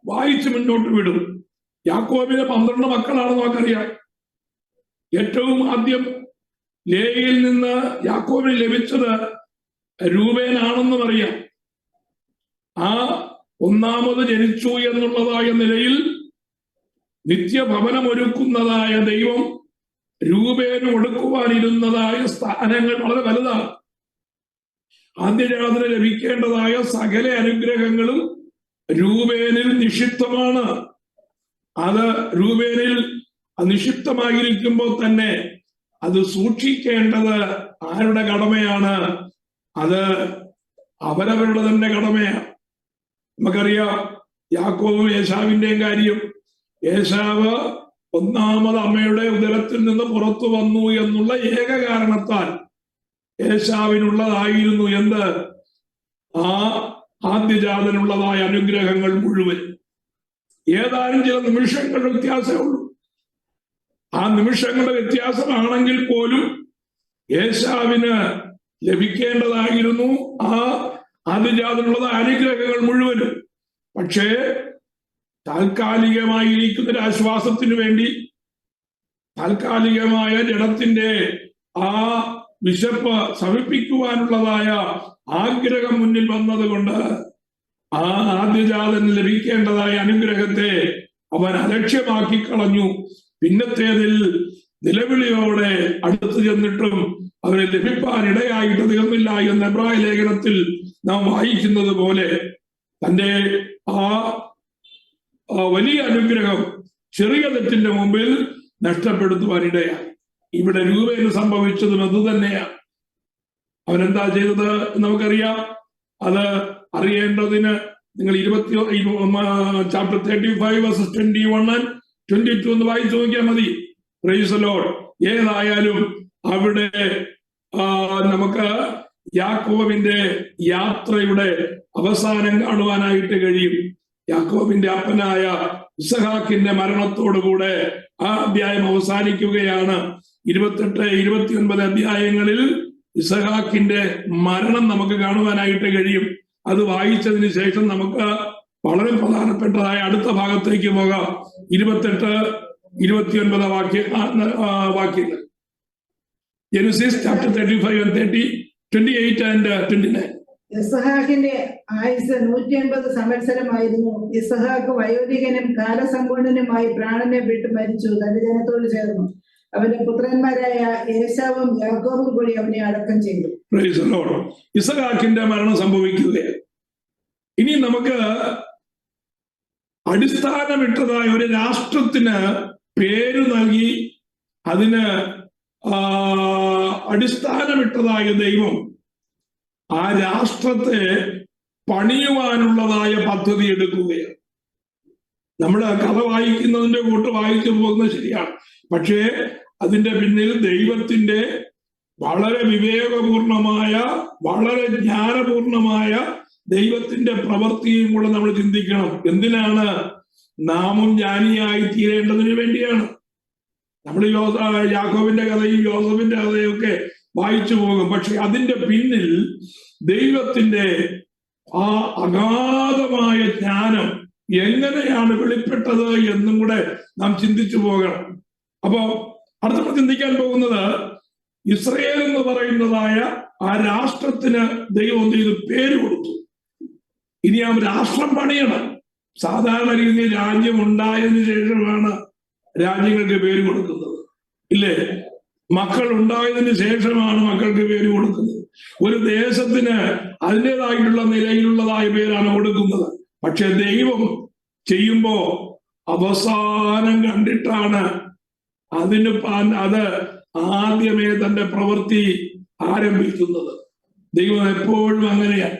വായിച്ച് മുന്നോട്ട് വിടും. യാക്കോബിന് 12 മക്കളാണെന്ന് നമുക്കറിയാം. ഏറ്റവും ആദ്യം ലേയിൽ നിന്ന് യാക്കോബിന് ലഭിച്ചത് രൂബേനാണെന്നും അറിയാം. ആ ഒന്നാമത് ജനിച്ചു എന്നുള്ളതായ നിലയിൽ നിത്യഭവനമൊരുക്കുന്നതായ ദൈവം രൂബേന് കൊടുക്കുവാനിരുന്നതായ സ്ഥാനങ്ങൾ വളരെ വലുതാണ്. ആദ്യജാതന് ലഭിക്കേണ്ടതായ സകല അനുഗ്രഹങ്ങളും രൂബേനിൽ നിക്ഷിപ്തമാണ്. അത് രൂബേനിൽ നിക്ഷിപ്തമായിരിക്കുമ്പോൾ തന്നെ അത് സൂക്ഷിക്കേണ്ടത് ആരുടെ കടമയാണ്? അത് അവരവരുടെ തന്നെ കടമയാണ്. നമുക്കറിയാം യാക്കോബും ഏശാവിന്റെയും കാര്യം. ഏശാവ് ഒന്നാമത് അമ്മയുടെ ഉദരത്തിൽ നിന്ന് പുറത്തു വന്നു എന്നുള്ള ഏക കാരണത്താൽ ഏശാവിനുള്ളതായിരുന്നു എന്ത്? ആ ആദ്യജാതനുള്ളതായ അനുഗ്രഹങ്ങൾ മുഴുവൻ. ഏതാനും ചില നിമിഷങ്ങളുടെ വ്യത്യാസമേ ഉള്ളൂ. ആ നിമിഷങ്ങളുടെ വ്യത്യാസമാണെങ്കിൽ പോലും ഏശാവിന് ലഭിക്കേണ്ടതായിരുന്നു ആ ആദ്യജാതനുള്ളത് അനുഗ്രഹങ്ങൾ മുഴുവനും. പക്ഷേ താൽക്കാലികമായിരിക്കുന്ന ഒരു ആശ്വാസത്തിനു വേണ്ടി, താൽക്കാലികമായ ജഡത്തിന്റെ ആ വിശപ്പ് ശമിപ്പിക്കുവാനുള്ളതായ ആഗ്രഹം മുന്നിൽ വന്നത് കൊണ്ട് ആ ആദ്യജാതന് ലഭിക്കേണ്ടതായ അനുഗ്രഹത്തെ അവൻ അലക്ഷ്യമാക്കി കളഞ്ഞു. പിന്നത്തേതിൽ നിലവിളിയോടെ അടുത്തു ചെന്നിട്ടും അവനെ ലഭിപ്പാൻ ഇടയായിട്ട് തീർന്നില്ല എന്ന എബ്രായ ലേഖനത്തിൽ നാം വായിക്കുന്നത് പോലെ തന്റെ ആ വലിയ അനുഗ്രഹം ചെറിയ തെറ്റിന്റെ മുമ്പിൽ നഷ്ടപ്പെടുത്തുവാനിടയായി. ഇവിടെ രൂപേന് സംഭവിച്ചതും അത് തന്നെയാണ്. അവനെന്താ ചെയ്തത് നമുക്കറിയാം. അത് അറിയേണ്ടതിന് നിങ്ങൾ ചാപ്റ്റർ 35:21 and 22 ഒന്ന് വായിച്ചു നോക്കിയാൽ മതി. Price the Lord. ഏതായാലും അവിടെ നമുക്ക് യാക്കോബിന്റെ യാത്രയുടെ അവസാനം കാണുവാനായിട്ട് കഴിയും. യാക്കോബിന്റെ അപ്പനായ ഇസഹാക്കിന്റെ മരണത്തോടുകൂടെ ആ അധ്യായം അവസാനിക്കുകയാണ്. 28, 29 അധ്യായങ്ങളിൽ ഇസഹാക്കിന്റെ മരണം നമുക്ക് കാണുവാനായിട്ട് കഴിയും. അത് വായിച്ചതിന് ശേഷം നമുക്ക് വളരെ പ്രധാനപ്പെട്ടതായ അടുത്ത ഭാഗത്തേക്ക് പോകാം. 28, 29 വാക്യങ്ങൾ. Genesis chapter 35 and 30, 28 and 29. ഇസഹാക്കിന്റെ ആയുസ് 180 സംവത്സരമായിരുന്നു. ഇസഹാക്ക് വയോധികനും കാലസമ്പൂർണനുമായി പ്രാണനെ വിട്ട് മരിച്ചു, തന്റെ ജനത്തോട് ചേർന്നു. അവന്റെ പുത്രന്മാരായ ഏശാവും യാക്കോബും കൂടി അവനെ അടക്കം ചെയ്തു. Price the Lord. ഇസഹാക്കിന്റെ മരണം സംഭവിക്കുകയാണ്. ഇനി നമുക്ക് അടിസ്ഥാനമിട്ടതായ ഒരു രാഷ്ട്രത്തിന് പേര് നൽകി അതിന് അടിസ്ഥാനമിട്ടതായ ദൈവം ആ രാഷ്ട്രത്തെ പണിയുവാനുള്ളതായ പദ്ധതി എടുക്കുകയാണ്. നമ്മൾ കഥ വായിക്കുന്നതിന്റെ കൂട്ട് വായിച്ചു പോകുന്നത് ശരിയാണ്. പക്ഷേ അതിന്റെ പിന്നിൽ ദൈവത്തിന്റെ വളരെ വിവേകപൂർണമായ, വളരെ ജ്ഞാനപൂർണമായ ദൈവത്തിന്റെ പ്രവൃത്തിയും കൂടെ നമ്മൾ ചിന്തിക്കണം. എന്തിനാണ്? നാമും ജ്ഞാനിയായി തീരേണ്ടതിന് വേണ്ടിയാണ്. നമ്മൾ യാക്കോബിന്റെ കഥയും യോസഫിന്റെ കഥയും ഒക്കെ വായിച്ചു പോകും. പക്ഷെ അതിന്റെ പിന്നിൽ ദൈവത്തിന്റെ ആ അഗാധമായ ജ്ഞാനം എങ്ങനെയാണ് വെളിപ്പെട്ടത് എന്നും കൂടെ നാം ചിന്തിച്ചു പോകണം. അപ്പോ അടുത്ത ചിന്തിക്കാൻ പോകുന്നത് ഇസ്രയേൽ എന്ന് പറയുന്നതായ ആ രാഷ്ട്രത്തിന് ദൈവം എന്ത് ചെയ്തു? പേര് കൊടുത്തു. ഇനി ആ രാഷ്ട്രം പണിയണം. സാധാരണ രീതിയിൽ രാജ്യം ഉണ്ടായതിനു ശേഷമാണ് രാജ്യങ്ങൾക്ക് പേര് കൊടുക്കുന്നത്, ഇല്ലേ? മക്കൾ ഉണ്ടായതിനു ശേഷമാണ് മക്കൾക്ക് പേര് കൊടുക്കുന്നത്. ഒരു ദേശത്തിന് അതിൻ്റെതായിട്ടുള്ള നിലയിലുള്ളതായ പേരാണ് കൊടുക്കുന്നത്. പക്ഷെ ദൈവം ചെയ്യുമ്പോ അവസാനം കണ്ടിട്ടാണ് അത് ആദ്യമേ തന്റെ പ്രവൃത്തി ആരംഭിക്കുന്നത്. ദൈവം എപ്പോഴും അങ്ങനെയാണ്.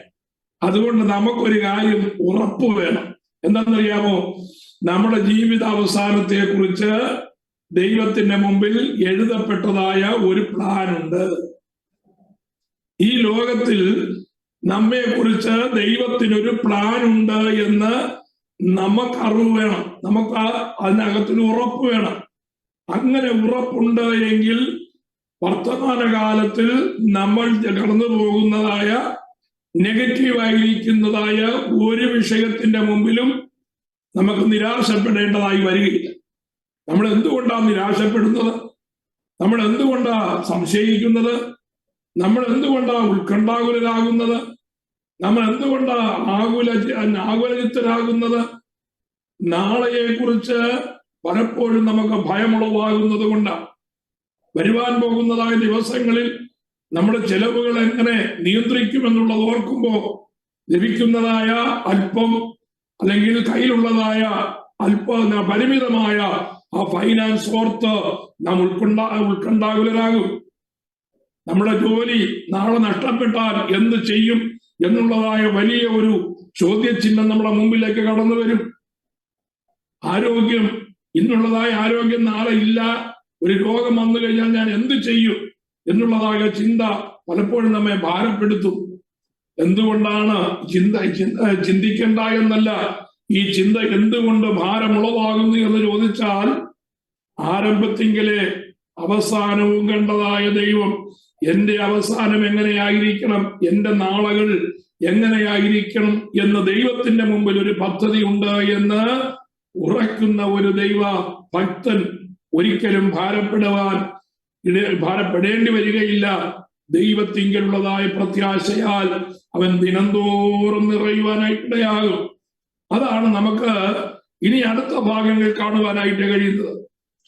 അതുകൊണ്ട് നമുക്കൊരു കാര്യം ഉറപ്പ് വേണം. എന്താണെന്നറിയാമോ? നമ്മുടെ ജീവിത അവസാനത്തെ കുറിച്ച് ദൈവത്തിന്റെ മുമ്പിൽ എഴുതപ്പെട്ടതായ ഒരു പ്ലാൻ ഉണ്ട്. ഈ ലോകത്തിൽ നമ്മെ കുറിച്ച് ദൈവത്തിനൊരു പ്ലാൻ ഉണ്ട് എന്ന് നമുക്ക് അറിവ് വേണം. നമുക്ക് അതിനകത്തൊരു ഉറപ്പ് വേണം. അങ്ങനെ ഉറപ്പുണ്ട് എങ്കിൽ വർത്തമാനകാലത്തിൽ നമ്മൾ കടന്നു പോകുന്നതായ നെഗറ്റീവായിരിക്കുന്നതായ ഒരു വിഷയത്തിന്റെ മുമ്പിലും നമുക്ക് നിരാശപ്പെടേണ്ടതായി വരികയില്ല. നമ്മൾ എന്തുകൊണ്ടാണ് നിരാശപ്പെടുന്നത്? നമ്മൾ എന്തുകൊണ്ടാണ് സംശയിക്കുന്നത്? നമ്മൾ എന്തുകൊണ്ടാണ് ഉത്കണ്ഠാകുലരാകുന്നത്? നമ്മൾ എന്തുകൊണ്ടാണ് ആകുലചിത്തരാകുന്നത്? നാളെയെ കുറിച്ച് പലപ്പോഴും നമുക്ക് ഭയമുളവാകുന്നത് കൊണ്ടാണ്. വരുവാൻ പോകുന്നതായ ദിവസങ്ങളിൽ നമ്മുടെ ചെലവുകൾ എങ്ങനെ നിയന്ത്രിക്കുമെന്നുള്ളത് ഓർക്കുമ്പോൾ ലഭിക്കുന്നതായ അല്പം അല്ലെങ്കിൽ കയ്യിലുള്ളതായ പരിമിതമായ ആ ഫൈനാൻസ് ഓർത്ത് നാം ഉത്കണ്ഠാകുലരാകും. നമ്മുടെ ജോലി നാളെ നഷ്ടപ്പെട്ടാൽ എന്ത് ചെയ്യും എന്നുള്ളതായ വലിയ ഒരു ചോദ്യചിഹ്നം നമ്മുടെ മുമ്പിലേക്ക് കടന്നു വരും. ആരോഗ്യം, ഇന്നുള്ളതായ ആരോഗ്യം നാളെ ഇല്ല, ഒരു രോഗം വന്നു കഴിഞ്ഞാൽ ഞാൻ എന്ത് ചെയ്യും എന്നുള്ളതായ ചിന്ത പലപ്പോഴും നമ്മെ ഭാരപ്പെടുത്തും. എന്തുകൊണ്ടാണ് ചിന്തിക്കേണ്ട എന്നല്ല, ഈ ചിന്ത എന്തുകൊണ്ട് ഭാരമുളവാകുന്നു എന്ന് ചോദിച്ചാൽ ആരംഭത്തിങ്കിലെ അവസാനവും കണ്ടതായ ദൈവം എന്റെ അവസാനം എങ്ങനെയായിരിക്കണം, എന്റെ നാളുകൾ എങ്ങനെയായിരിക്കണം എന്ന് ദൈവത്തിന്റെ മുമ്പിൽ ഒരു പദ്ധതി ഉണ്ട് എന്ന് ഉറക്കുന്ന ഒരു ദൈവ ഭക്തൻ ഒരിക്കലും ഭാരപ്പെടേണ്ടി വരികയില്ല. ദൈവത്തിങ്കലുള്ളതായ പ്രത്യാശയാൽ അവൻ ദിനംതോറും നിറയുവാനായിട്ടിടയാകും. അതാണ് നമുക്ക് ഇനി അടുത്ത ഭാഗങ്ങൾ കാണുവാനായിട്ട് കഴിയുന്നത്.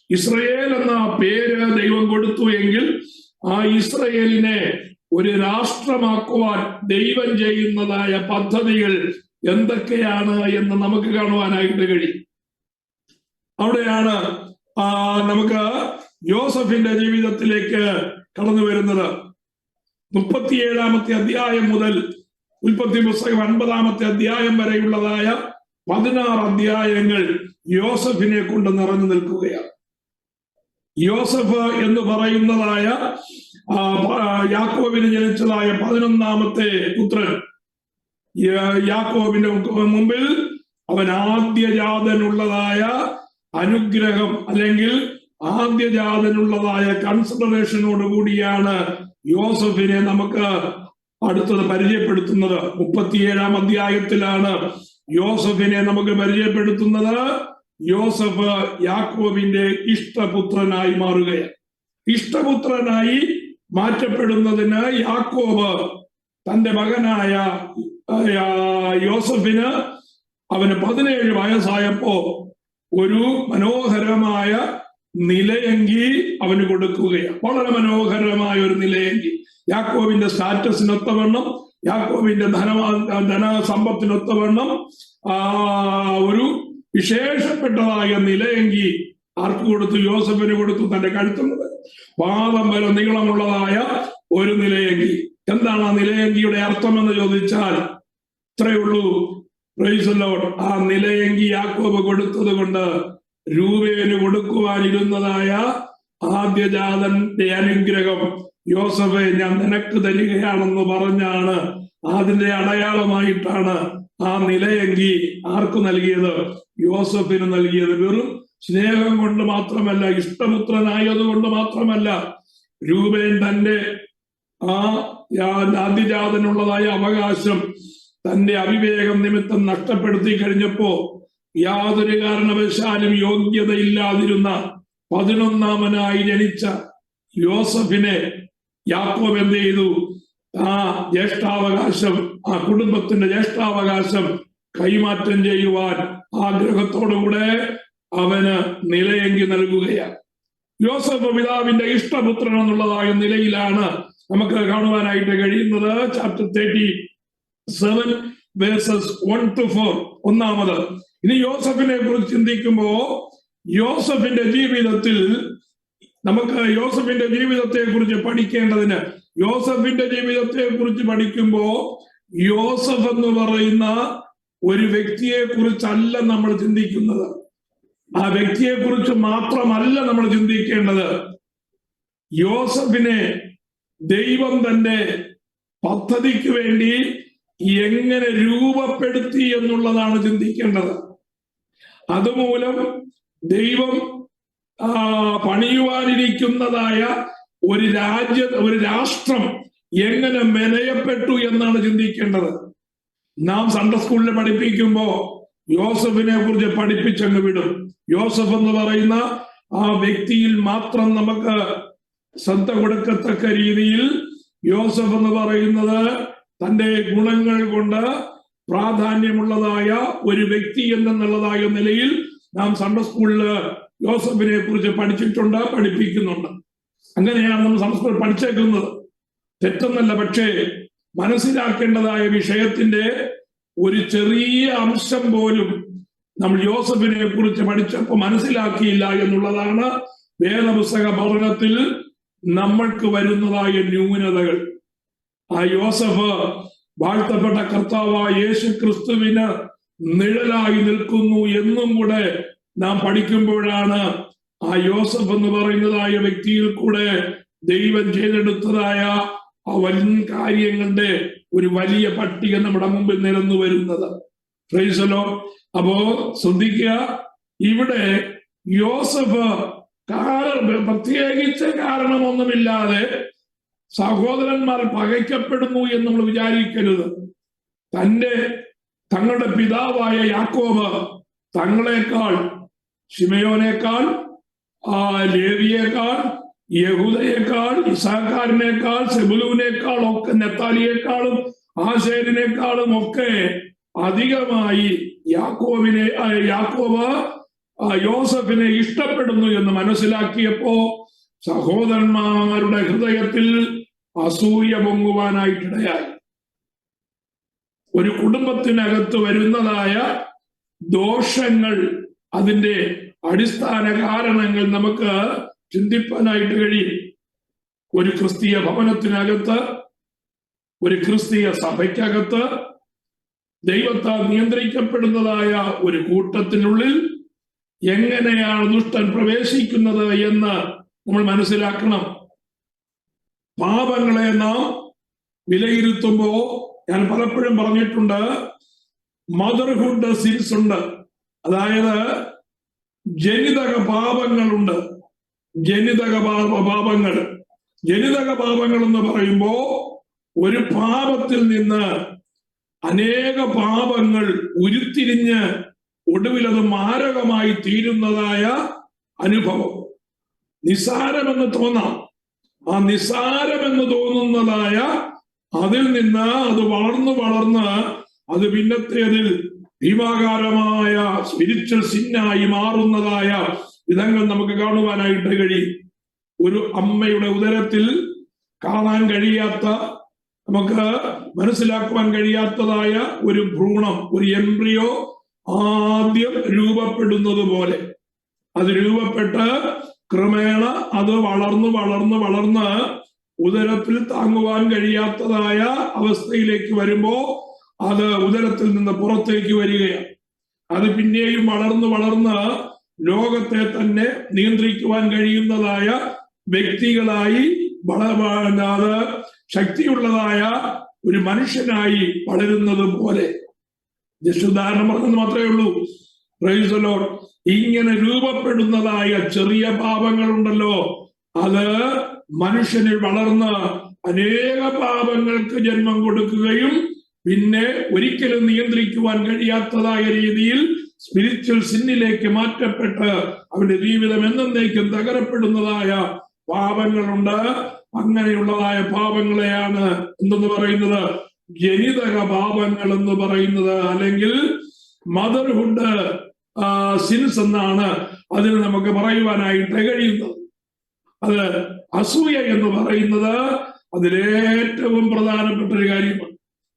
ഇസ്രയേൽ എന്ന പേര് ദൈവം കൊടുത്തു എങ്കിൽ ആ ഇസ്രയേലിനെ ഒരു രാഷ്ട്രമാക്കുവാൻ ദൈവം ചെയ്യുന്നതായ പദ്ധതികൾ എന്തൊക്കെയാണ് എന്ന് നമുക്ക് കാണുവാനായിട്ട് കഴിയും. അവിടെയാണ് നമുക്ക് യോസഫിന്റെ ജീവിതത്തിലേക്ക് കടന്നു വരുന്നത്. 37-ാമത്തെ അധ്യായം മുതൽ ഉൽപ്പത്തി പുസ്തകം 50-ാമത്തെ അധ്യായം വരെയുള്ളതായ 16 അധ്യായങ്ങൾ യോസഫിനെ കൊണ്ട് നിറഞ്ഞു നിൽക്കുകയാണ്. യോസഫ് എന്ന് പറയുന്നതായ യാക്കോബിന് ജനിച്ചതായ 11-ാമത്തെ പുത്രൻ. യാക്കോബിന്റെ മുമ്പിൽ അവൻ ആദ്യജാതനുള്ളതായ അനുഗ്രഹം അല്ലെങ്കിൽ ആദ്യജാതനുള്ളതായ കൺസിഡറേഷനോട് കൂടിയാണ് യോസഫിനെ നമുക്ക് അടുത്തത് പരിചയപ്പെടുത്തുന്നത്. 37-ാം അധ്യായത്തിലാണ് യോസഫിനെ നമുക്ക് പരിചയപ്പെടുത്തുന്നത്. യോസഫ് യാക്കോബിന്റെ ഇഷ്ടപുത്രനായി മാറുകയാണ്. ഇഷ്ടപുത്രനായി മാറ്റപ്പെടുന്നതിന് യാക്കോബ് തന്റെ മകനായ യോസഫിന് അവന് 17 വയസ്സായപ്പോ ഒരു മനോഹരമായ നിലയങ്കി അവന് കൊടുക്കുകയാണ്. വളരെ മനോഹരമായ ഒരു നിലയങ്കി. യാക്കോബിന്റെ സ്റ്റാറ്റസിനൊത്തവണ്ണം, യാക്കോബിന്റെ ധനസമ്പത്തിനൊത്തവണ്ണം ഒരു വിശേഷപ്പെട്ടതായ നിലയങ്കി ആർക്ക് കൊടുത്തു? യോസഫിന് കൊടുത്തു. തന്റെ കഴുത്തുന്നത് പാദം വരെ നീളമുള്ളതായ ഒരു നിലയങ്കി. എന്താണ് ആ നിലയങ്കിയുടെ അർത്ഥം എന്ന് ചോദിച്ചാൽ ഇത്രയേ ഉള്ളൂ. Price the Lord. ആ നിലയങ്കി യാക്കോബ് കൊടുത്തത് കൊണ്ട് രൂപേന് കൊടുക്കുവാനിരുന്നതായ ആദ്യജാതന്റെ അനുഗ്രഹം യോസഫെ ഞാൻ നിനക്ക് തരികയാണെന്ന് പറഞ്ഞാണ് അതിന്റെ അടയാളമായിട്ടാണ് ആ നിലയങ്കി ആർക്ക് നൽകിയത്? യോസഫിന് നൽകിയത്. വെറും സ്നേഹം കൊണ്ട് മാത്രമല്ല, ഇഷ്ടപുത്രനായതുകൊണ്ട് മാത്രമല്ല. രൂപേൻ തന്റെ ആദ്യജാതനുള്ളതായ അവകാശം തന്റെ അവിവേകം നിമിത്തം നഷ്ടപ്പെടുത്തി കഴിഞ്ഞപ്പോ യാതൊരു കാരണവശാലും യോഗ്യതയില്ലാതിരുന്ന 11-ാമനായി ജനിച്ച യോസഫിനെ യാക്കോബ് എന്ത് ചെയ്തു? ആ ജ്യേഷ്ഠാവകാശം, ആ കുടുംബത്തിന്റെ ജ്യേഷ്ഠാവകാശം കൈമാറ്റം ചെയ്യുവാൻ ആഗ്രഹത്തോടുകൂടെ അവന് നിലയങ്കി നൽകുകയാണ്. യോസഫ് പിതാവിന്റെ ഇഷ്ടപുത്രൻ എന്നുള്ളതായ നിലയിലാണ് നമുക്ക് കാണുവാനായിട്ട് കഴിയുന്നത്. Chapter 37 versus 1 to 4. ഒന്നാമത് ഇനി യോസഫിനെ കുറിച്ച് ചിന്തിക്കുമ്പോ യോസഫിന്റെ ജീവിതത്തിൽ നമുക്ക് യോസഫിന്റെ ജീവിതത്തെ കുറിച്ച് പഠിക്കേണ്ടതിന്, യോസഫിന്റെ ജീവിതത്തെ കുറിച്ച് പഠിക്കുമ്പോ യോസഫ് എന്ന് പറയുന്ന ഒരു വ്യക്തിയെ കുറിച്ചല്ല നമ്മൾ ചിന്തിക്കുന്നത്. ആ വ്യക്തിയെ കുറിച്ച് മാത്രമല്ല നമ്മൾ ചിന്തിക്കേണ്ടത്. യോസഫിനെ ദൈവം തന്റെ പദ്ധതിക്ക് വേണ്ടി എങ്ങനെ രൂപപ്പെടുത്തി എന്നുള്ളതാണ് ചിന്തിക്കേണ്ടത്. അതുമൂലം ദൈവം പണിയുവാനിരിക്കുന്നതായ ഒരു രാഷ്ട്രം എങ്ങനെ മെനയപ്പെട്ടു എന്നാണ് ചിന്തിക്കേണ്ടത്. നാം സൺഡേ സ്കൂളിൽ പഠിപ്പിക്കുമ്പോ യോസഫിനെ കുറിച്ച് പഠിപ്പിച്ചങ്ങ് വിടും. യോസഫ് എന്ന് പറയുന്ന ആ വ്യക്തിയിൽ മാത്രം നമുക്ക് ശ്രദ്ധ കൊടുക്കത്തക്ക രീതിയിൽ യോസഫ് എന്ന് പറയുന്നത് തന്റെ ഗുണങ്ങൾ കൊണ്ട് പ്രാധാന്യമുള്ളതായ ഒരു വ്യക്തി എന്നുള്ളതായ നിലയിൽ നാം സൺഡേ സ്കൂളിൽ യോസഫിനെ കുറിച്ച് പഠിച്ചിട്ടുണ്ട്, പഠിപ്പിക്കുന്നുണ്ട്. അങ്ങനെയാണ് നമ്മൾ സൺഡേ സ്കൂളിൽ പഠിച്ചേക്കുന്നത്. തെറ്റൊന്നല്ല. പക്ഷേ മനസ്സിലാക്കേണ്ടതായ വിഷയത്തിന്റെ ഒരു ചെറിയ അംശം പോലും നമ്മൾ യോസഫിനെ കുറിച്ച് പഠിച്ചപ്പോൾ മനസ്സിലാക്കിയില്ല എന്നുള്ളതാണ് വേദപുസ്തക പഠനത്തിൽ നമ്മൾക്ക് വരുന്നതായ ന്യൂനതകൾ. ആ യോസഫ് വാഴ്ത്തപ്പെട്ട കർത്താവായ യേശു ക്രിസ്തുവിന് നിഴലായി നിൽക്കുന്നു എന്നും കൂടെ നാം പഠിക്കുമ്പോഴാണ് ആ യോസഫ് എന്ന് പറയുന്നതായ വ്യക്തിയിൽ കൂടെ ദൈവം ചെയ്തെടുത്തതായ ആ വലിയ കാര്യങ്ങളുടെ ഒരു വലിയ പട്ടിക നമ്മുടെ മുമ്പിൽ നിരന്നു വരുന്നത്. Price the Lord. അപ്പോ ശ്രദ്ധിക്കുക, ഇവിടെ യോസഫ് പ്രത്യേകിച്ച് കാരണമൊന്നുമില്ലാതെ സഹോദരന്മാർ പകയ്ക്കപ്പെടുന്നു എന്ന് നമ്മൾ വിചാരിക്കരുത്. തങ്ങളുടെ പിതാവായ യാക്കോബ് തങ്ങളെക്കാൾ, ശിമയോനേക്കാൾ, ലേവിയേക്കാൾ, യഹൂദയേക്കാൾ, ഇസാഖാരിനേക്കാൾ, സെബുലൂനേക്കാൾ ഒക്കെ, നെത്താലിയേക്കാളും ആശേരിനേക്കാളും ഒക്കെ അധികമായി യാക്കോബ് യോസഫിനെ ഇഷ്ടപ്പെടുന്നു എന്ന് മനസ്സിലാക്കിയപ്പോ സഹോദരന്മാരുടെ ഹൃദയത്തിൽ അസൂയ പൊങ്ങുവാനായിട്ടിടയായി. ഒരു കുടുംബത്തിനകത്ത് വരുന്നതായ ദോഷങ്ങൾ, അതിന്റെ അടിസ്ഥാന കാരണങ്ങൾ നമുക്ക് ചിന്തിപ്പാനായിട്ട് കഴിയും. ഒരു ക്രിസ്തീയ ഭവനത്തിനകത്ത്, ഒരു ക്രിസ്തീയ സഭയ്ക്കകത്ത് ദൈവത്താൽ നിയന്ത്രിക്കപ്പെടുന്നതായ ഒരു കൂട്ടത്തിനുള്ളിൽ എങ്ങനെയാണ് ദുഷ്ടൻ പ്രവേശിക്കുന്നത് എന്ന് നമ്മൾ മനസ്സിലാക്കണം. പാപങ്ങളെ നാം വിലയിരുത്തുമ്പോ ഞാൻ പലപ്പോഴും പറഞ്ഞിട്ടുണ്ട്, മദർഹുഡ് സിൻസ് ഉണ്ട്, അതായത് ജനിതക പാപങ്ങളുണ്ട്. ജനിതക പാപങ്ങൾ എന്ന് പറയുമ്പോ ഒരു പാപത്തിൽ നിന്ന് അനേക പാപങ്ങൾ ഉരുത്തിരിഞ്ഞ് ഒടുവിൽ അത് മാരകമായി തീരുന്നതായ അനുഭവം. നിസ്സാരമെന്ന് തോന്നാം. ആ നിസ്സാരമെന്ന് തോന്നുന്നതായ അതിൽ നിന്ന് അത് വളർന്ന് അത് പിന്നത്തേതിൽ ഭീമാകാരമായ സ്പിരിച്വൽ സിന്നായി മാറുന്നതായ വിധങ്ങൾ നമുക്ക് കാണുവാനായിട്ട് കഴിയും. ഒരു അമ്മയുടെ ഉദരത്തിൽ കാണാൻ കഴിയാത്ത, നമുക്ക് മനസ്സിലാക്കുവാൻ കഴിയാത്തതായ ഒരു ഭ്രൂണം, ഒരു എംബ്രിയോ ആദ്യം രൂപപ്പെടുന്നത് പോലെ അത് രൂപപ്പെട്ട് ക്രമേണ അത് വളർന്ന് ഉദരത്തിൽ താങ്ങുവാൻ കഴിയാത്തതായ അവസ്ഥയിലേക്ക് വരുമ്പോ അത് ഉദരത്തിൽ നിന്ന് പുറത്തേക്ക് വരികയാണ്. അത് പിന്നെയും വളർന്ന് ലോകത്തെ തന്നെ നിയന്ത്രിക്കുവാൻ കഴിയുന്നതായ വ്യക്തികളായി അത് ശക്തിയുള്ളതായ ഒരു മനുഷ്യനായി വളരുന്നത് പോലെ. ജസ്റ്റ് ഉദാഹരണം പറഞ്ഞത് മാത്രമേ ഉള്ളൂ. Price the Lord. ഇങ്ങനെ രൂപപ്പെടുന്നതായ ചെറിയ പാപങ്ങളുണ്ടല്ലോ, അത് മനുഷ്യനിൽ വളർന്ന് അനേക പാപങ്ങൾക്ക് ജന്മം കൊടുക്കുകയും പിന്നെ ഒരിക്കലും നിയന്ത്രിക്കുവാൻ കഴിയാത്തതായ രീതിയിൽ സ്പിരിച്വൽ സിന്നിലേക്ക് മാറ്റപ്പെട്ട് അവന്റെ ജീവിതം എന്നേക്കും തകരപ്പെടുന്നതായ പാപങ്ങളുണ്ട്. അങ്ങനെയുള്ളതായ പാപങ്ങളെയാണ് എന്തെന്ന് പറയുന്നത്? ജനിതക പാപങ്ങൾ എന്ന് പറയുന്നത്, അല്ലെങ്കിൽ മദർഹുഡ് സിൻസ് എന്നാണ് അതിന് നമുക്ക് പറയുവാനായിട്ട് കഴിയുന്നത്. അത് അസൂയ എന്ന് പറയുന്നത് അതിലേറ്റവും പ്രധാനപ്പെട്ട ഒരു കാര്യമാണ്.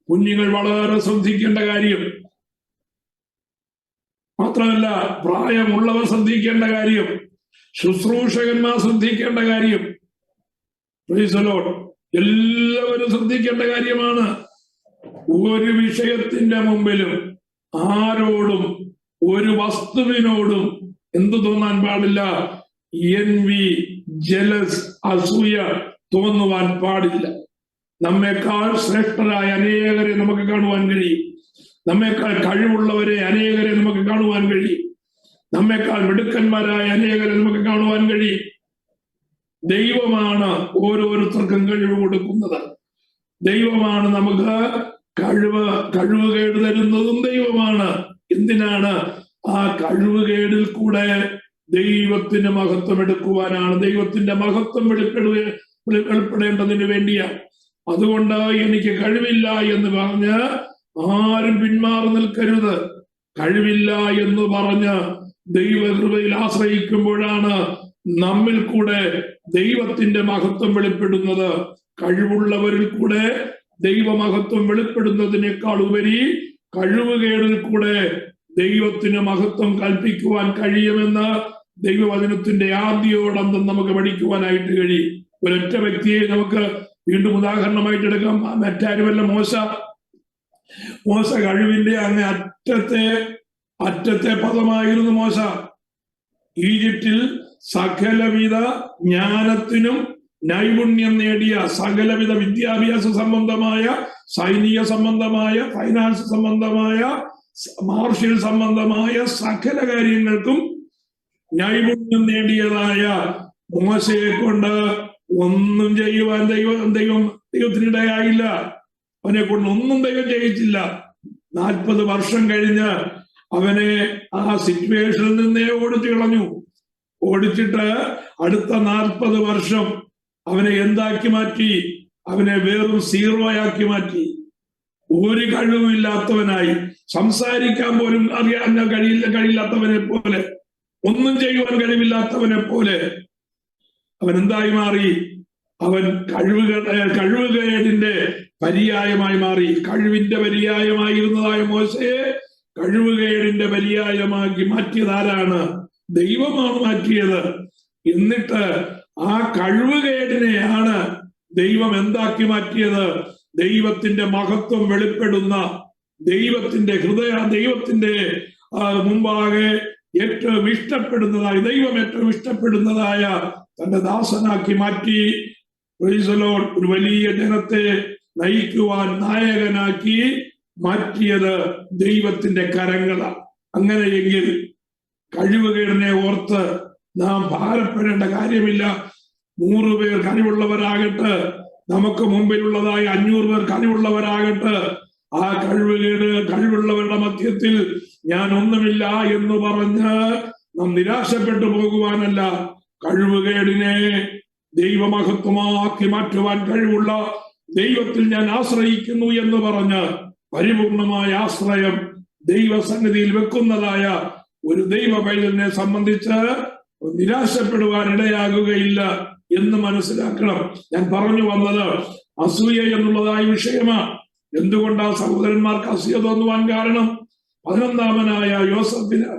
കുഞ്ഞുങ്ങൾ വളരെ ശ്രദ്ധിക്കേണ്ട കാര്യം, മാത്രമല്ല പ്രായമുള്ളവർ ശ്രദ്ധിക്കേണ്ട കാര്യം, ശുശ്രൂഷകന്മാർ ശ്രദ്ധിക്കേണ്ട കാര്യം, പ്രൈസ് ദി ലോർഡ്, എല്ലാവരും ശ്രദ്ധിക്കേണ്ട കാര്യമാണ്. ഒരു വിഷയത്തിന്റെ മുമ്പിലും ആരോടും ഒരു വസ്തുവിനോടും എന്തു തോന്നാൻ പാടില്ല? എൻവി, ജലസ്, അസൂയ തോന്നുവാൻ പാടില്ല. നമ്മെക്കാൾ ശ്രേഷ്ഠരായ അനേകരെ നമുക്ക് കാണുവാൻ കഴിയും. നമ്മെക്കാൾ കഴിവുള്ളവരെ അനേകരെ നമുക്ക് കാണുവാൻ കഴിയും. നമ്മെക്കാൾ മിടുക്കന്മാരായ അനേകരെ നമുക്ക് കാണുവാൻ കഴിയും. ദൈവമാണ് ഓരോരുത്തർക്കും കഴിവ് കൊടുക്കുന്നത്. ദൈവമാണ് നമുക്ക് കഴിവുകേട് തരുന്നതും ദൈവമാണ്. എന്തിനാണ്? ആ കഴിവുകേടിൽ കൂടെ ദൈവത്തിന്റെ മഹത്വം എടുക്കുവാനാണ്. ദൈവത്തിന്റെ മഹത്വം വെളിപ്പെടേണ്ടതിന് വേണ്ടിയാണ്. അതുകൊണ്ട് എനിക്ക് കഴിവില്ല എന്ന് പറഞ്ഞ് ആരും പിന്മാറി നിൽക്കരുത്. കഴിവില്ല എന്ന് പറഞ്ഞ് ദൈവകൃപയിൽ ആശ്രയിക്കുമ്പോഴാണ് നമ്മിൽ കൂടെ ദൈവത്തിന്റെ മഹത്വം വെളിപ്പെടുന്നത്. കഴിവുള്ളവരിൽ കൂടെ ദൈവമഹത്വം വെളിപ്പെടുന്നതിനേക്കാൾ ഉപരി കഴിവുകേടിൽ കൂടെ ദൈവത്തിന് മഹത്വം കൽപ്പിക്കുവാൻ കഴിയുമെന്ന് ദൈവവചനത്തിന്റെ ആദ്യോടന്തം നമുക്ക് പഠിക്കുവാനായിട്ട് കഴിയും. ഒരൊറ്റ വ്യക്തിയെ നമുക്ക് വീണ്ടും ഉദാഹരണമായിട്ട് എടുക്കാം. മറ്റാരുമല്ല, മോശ കഴിവിന്റെ അങ്ങ് അറ്റത്തെ പദമായിരുന്നു മോശ. ഈജിപ്തിൽ സകലവിധ ജ്ഞാനത്തിനും നൈപുണ്യം നേടിയ, സകലവിധ വിദ്യാഭ്യാസ സംബന്ധമായ, സൈനിക സംബന്ധമായ, ഫൈനാൻസ് സംബന്ധമായ, മാർഷ്യൽ സംബന്ധമായ സകല കാര്യങ്ങൾക്കും നൈപുണ്യം നേടിയതായ മോശയെ കൊണ്ട് ഒന്നും ചെയ്യുവാൻ ദൈവത്തിനിടയായില്ല. അവനെ കൊണ്ട് ഒന്നും ദൈവം ചെയ്യിച്ചില്ല. 40 വർഷം കഴിഞ്ഞ് അവനെ ആ സിറ്റുവേഷനിൽ നിന്നേ ഓടിച്ചു കളഞ്ഞു. ഓടിച്ചിട്ട് അടുത്ത 40 വർഷം അവനെ എന്താക്കി മാറ്റി? അവനെ വെറും സീറോയാക്കി മാറ്റി. ഒരു കഴിവില്ലാത്തവനായി, സംസാരിക്കാൻ പോലും അറിയാൻ കഴിയില്ലാത്തവനെ പോലെ, ഒന്നും ചെയ്യുവാൻ കഴിവില്ലാത്തവനെ പോലെ അവൻ എന്തായി മാറി? അവൻ കഴിവുകേടിന്റെ പര്യായമായി മാറി. കഴിവിന്റെ പര്യായമായിരുന്നതായ മോശയെ കഴിവുകേടിന്റെ പര്യായമാക്കി മാറ്റിയത് ആരാണ്? ദൈവമാണ് മാറ്റിയത്. എന്നിട്ട് ആ കഴിവുകേടിനെയാണ് ദൈവം എന്താക്കി മാറ്റിയത്? ദൈവത്തിന്റെ മഹത്വം വെളിപ്പെടുന്ന, ദൈവത്തിന്റെ മുമ്പാകെ ഏറ്റവും ഇഷ്ടപ്പെടുന്നതായ, ദൈവം ഏറ്റവും ഇഷ്ടപ്പെടുന്നതായ തന്റെ ദാസനാക്കി മാറ്റി. Price the Lord. ഒരു വലിയ ജനത്തെ നയിക്കുവാൻ നായകനാക്കി മാറ്റിയത് ദൈവത്തിന്റെ കരങ്ങളാണ്. അങ്ങനെയെങ്കിൽ കഴിവുകേടിനെ ഓർത്ത് നാം ഭാരപ്പെടേണ്ട കാര്യമില്ല. 100 പേർ കഴിവുള്ളവരാകട്ടെ, നമുക്ക് മുമ്പിലുള്ളതായ 500 പേർ കഴിവുള്ളവരാകട്ടെ, ആ കഴിവുള്ളവരുടെ മധ്യത്തിൽ ഞാൻ ഒന്നുമില്ല എന്ന് പറഞ്ഞ് നാം നിരാശപ്പെട്ടു പോകുവാനല്ല, കഴിവുകേടിനെ ദൈവമഹത്വമാക്കി മാറ്റുവാൻ കഴിവുള്ള ദൈവത്തിൽ ഞാൻ ആശ്രയിക്കുന്നു എന്ന് പറഞ്ഞ് പരിപൂർണമായ ആശ്രയം ദൈവസന്നിധിയിൽ വെക്കുന്നതായ ഒരു ദൈവ പൈതലിനെ സംബന്ധിച്ച് നിരാശപ്പെടുവാൻ ഇടയാകുകയില്ല എന്ന് മനസ്സിലാക്കണം. ഞാൻ പറഞ്ഞു വന്നത് അസൂയ എന്നുള്ളതായ വിഷയമാണ്. എന്തുകൊണ്ടാ സഹോദരന്മാർക്ക് അസൂയ തോന്നുവാൻ കാരണം? 11-ാമനായ യോസഫിന്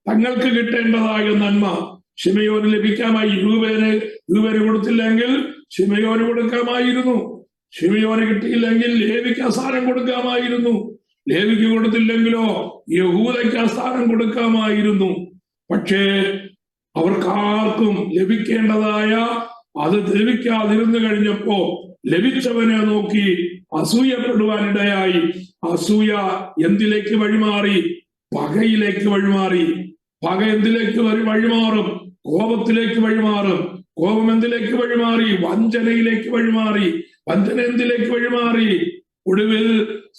തങ്ങൾക്ക് കിട്ടേണ്ടതായ നന്മ ശിമയോന് ലഭിക്കാമായി. രൂപേന് കൊടുത്തില്ലെങ്കിൽ ശിമയോന് കൊടുക്കാമായിരുന്നു. ശിമയോന് കിട്ടിയില്ലെങ്കിൽ ലേവിക്ക് ആ സ്ഥാനം കൊടുക്കാമായിരുന്നു. ലേവിക്ക് കൊടുത്തില്ലെങ്കിലോ യഹൂദയ്ക്ക് ആ സ്ഥാനം കൊടുക്കാമായിരുന്നു. പക്ഷേ അവർക്കാർക്കും ലഭിക്കേണ്ടതായ അത് ലഭിക്കാതിരുന്നു കഴിഞ്ഞപ്പോ ലഭിച്ചവനെ നോക്കി അസൂയപ്പെടുവാനിടയായി. അസൂയ എന്തിലേക്ക് വഴിമാറി? പകയിലേക്ക് വഴിമാറി. പക എന്തിലേക്ക് വഴിമാറും? കോപത്തിലേക്ക് വഴിമാറും. കോപം എന്തിലേക്ക് വഴിമാറി? വഞ്ചനയിലേക്ക് വഴിമാറി. വഞ്ചന എന്തിലേക്ക് വഴിമാറി? ഒടുവിൽ